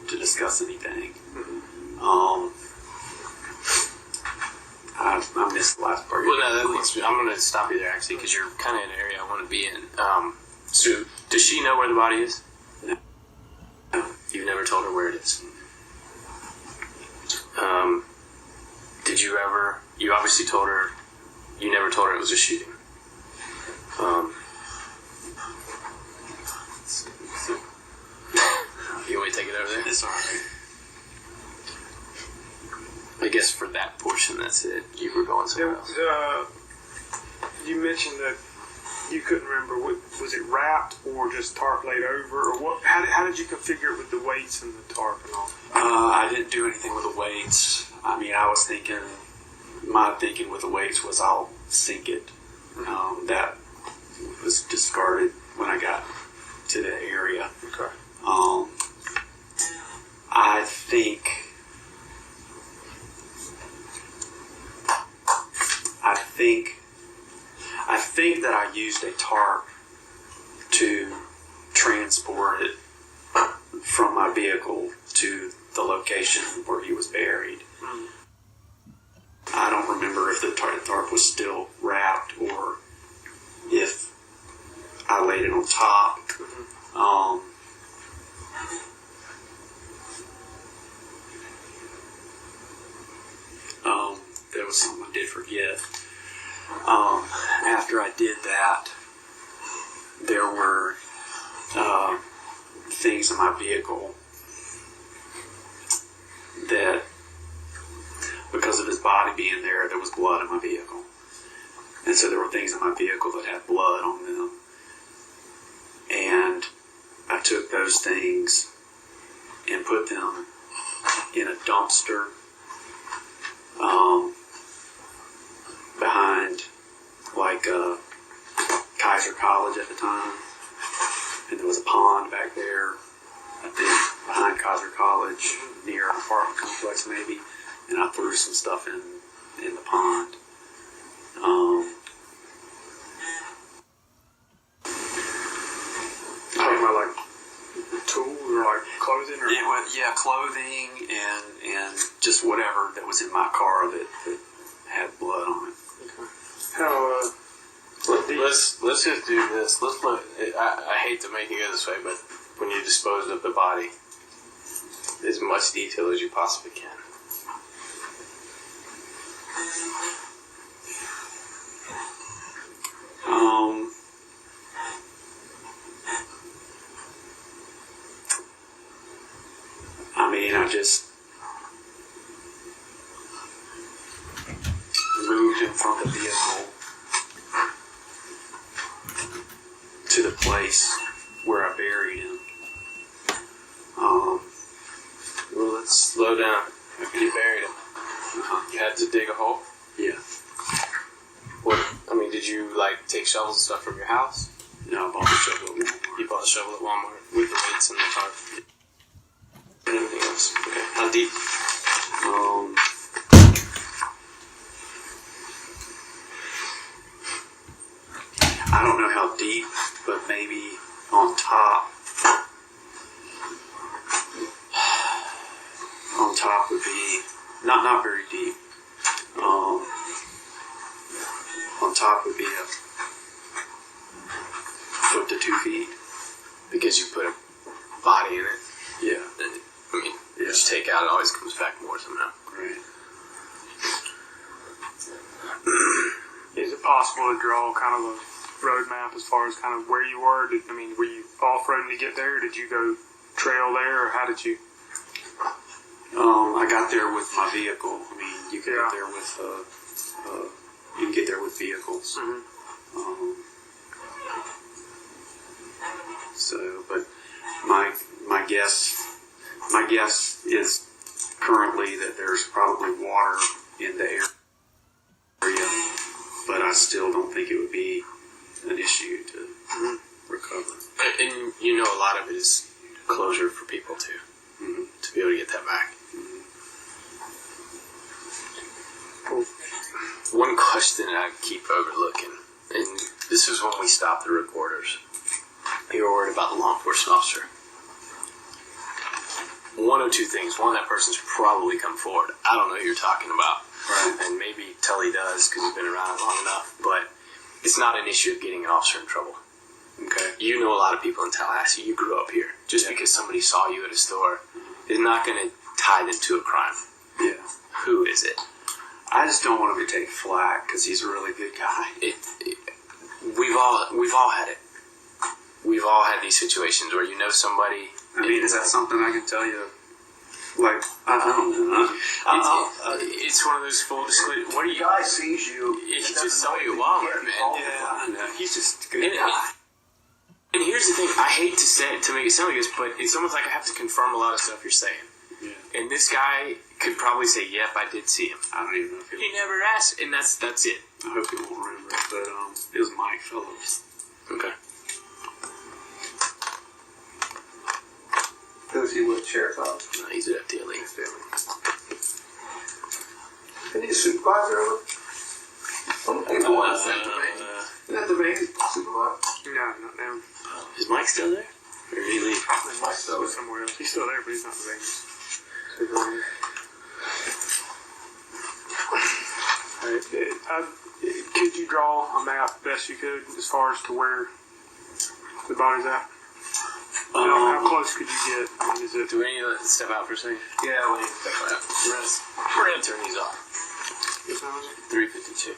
to discuss anything. I missed the last part. Well, no, that leads me. I'm going to stop you there, actually, because you're kind of in an area I want to be in. So, does she know where the body is? No. You've never told her where it is? Did you ever... You obviously told her... You never told her it was a shooting. You want me to take it over there? It's alright. I guess for that portion, that's it. You were going somewhere else. You mentioned that you couldn't remember, was it wrapped or just tarp laid over, or what? How did you configure it with the weights and the tarp and all? I didn't do anything with the weights. I mean, my thinking with the weights was I'll sink it. That was discarded when I got to the area. Okay. I think that I used a tarp to transport it from my vehicle to the location where he was buried. I don't remember if the tarp was still wrapped or if I laid it on top. There was something I did forget. After I did that, there were things in my vehicle that, because of his body being there, there was blood in my vehicle. And so there were things in my vehicle that had blood on them. And I took those things and put them in a dumpster behind Kaiser College at the time. And there was a pond back there, I think, behind Kaiser College, near an apartment complex maybe. And I threw some stuff in the pond. Talking about like tools or like clothing or? Yeah, clothing and just whatever that was in my car that had blood on it. Okay. How, Let's just do this. Let's look. I hate to make it go this way, but when you disposed of the body, as much detail as you possibly can. I just moved him from the vehicle to the place where I buried him. Well, let's slow down. You buried him. You had to dig a hole? Yeah. Did you take shovels and stuff from your house? No, I bought the shovel at Walmart. You bought a shovel at Walmart with the weights and the tarp. And everything else. Okay. How deep? I don't know how deep, but maybe on top. On top would be not very deep. On top would be a foot to 2 feet. because you put a body in it. Yeah. I mean, what you take out, it always comes back more somehow. Right. Is it possible to draw kind of a roadmap as far as kind of where you were? Were you off-roading to get there? Did you go trail there, or how did you? I got there with my vehicle. I mean, you can get there with you can get there with vehicles. Mm-hmm. But my guess is currently that there's probably water in the area, but I still don't think it would be an issue to recover. And you know, a lot of it is closure for people too, to be able to get that back. One question I keep overlooking, and this is when we stopped the recorders. You were worried about the law enforcement officer. One of two things. One, that person's probably come forward. I don't know who you're talking about. Right. And maybe Tully does because he's been around long enough. But it's not an issue of getting an officer in trouble. Okay. You know a lot of people in Tallahassee. You grew up here. Just because somebody saw you at a store is not going to tie them to a crime. Yeah. Who is it? I just don't want him to take flack because he's a really good guy. We've all had it. We've all had these situations where you know somebody. I mean, is that something I can tell you? Like, I don't know. It's one of those full disclosure. What are you? guy sees you. He's just so you Walmart, man. I know. He's just a good guy. And here's the thing. I hate to say it to make it sound like this, but it's almost like I have to confirm a lot of stuff you're saying. Yeah. And this guy could probably say, "Yep, I did see him." I don't even know if He never asked, and that's it. I hope he won't remember it, but it was Mike Phillips. Okay. Who's he with? Sheriff's office. No, he's at FDLE. Isn't he a supervisor over? Isn't that the main supervisor? No, not now. Is Mike still there? Or did he leave? Mike's still somewhere else. He's still there, but he's not the Vegas. Could you draw a map best you could as far as to where the body's at? How close could you get? I mean, is it? Do we need to step out for a second? Yeah, we need to check that. We're gonna turn these off. 352.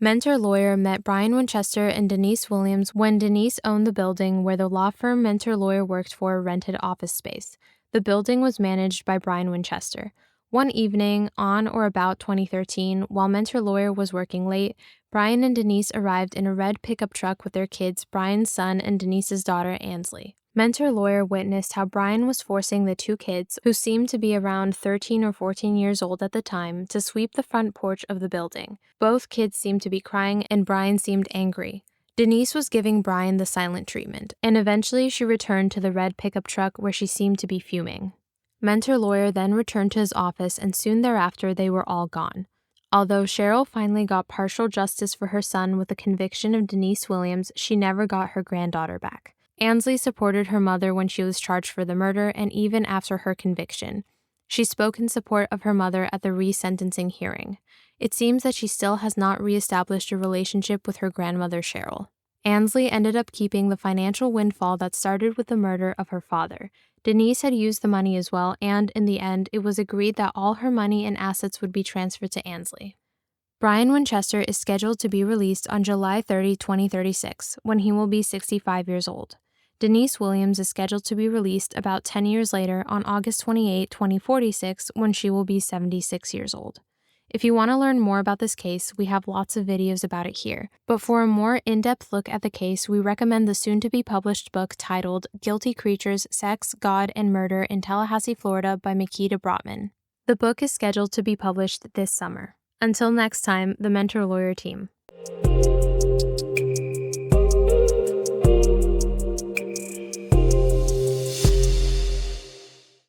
Mentor Lawyer met Brian Winchester and Denise Williams when Denise owned the building where the law firm Mentor Lawyer worked for rented office space. The building was managed by Brian Winchester. One evening, on or about 2013, while Mentor Lawyer was working late, Brian and Denise arrived in a red pickup truck with their kids, Brian's son and Denise's daughter, Ansley. Mentor Lawyer witnessed how Brian was forcing the two kids, who seemed to be around 13 or 14 years old at the time, to sweep the front porch of the building. Both kids seemed to be crying, and Brian seemed angry. Denise was giving Brian the silent treatment, and eventually she returned to the red pickup truck where she seemed to be fuming. Mentor Lawyer then returned to his office, and soon thereafter they were all gone. Although Cheryl finally got partial justice for her son with the conviction of Denise Williams, she never got her granddaughter back. Ansley supported her mother when she was charged for the murder and even after her conviction. She spoke in support of her mother at the resentencing hearing. It seems that she still has not reestablished a relationship with her grandmother Cheryl. Ansley ended up keeping the financial windfall that started with the murder of her father. Denise had used the money as well, and in the end, it was agreed that all her money and assets would be transferred to Ansley. Brian Winchester is scheduled to be released on July 30, 2036, when he will be 65 years old. Denise Williams is scheduled to be released about 10 years later on August 28, 2046, when she will be 76 years old. If you want to learn more about this case, we have lots of videos about it here. But for a more in-depth look at the case, we recommend the soon-to-be-published book titled Guilty Creatures, Sex, God, and Murder in Tallahassee, Florida by Makita Brotman. The book is scheduled to be published this summer. Until next time, the Mentor Lawyer team.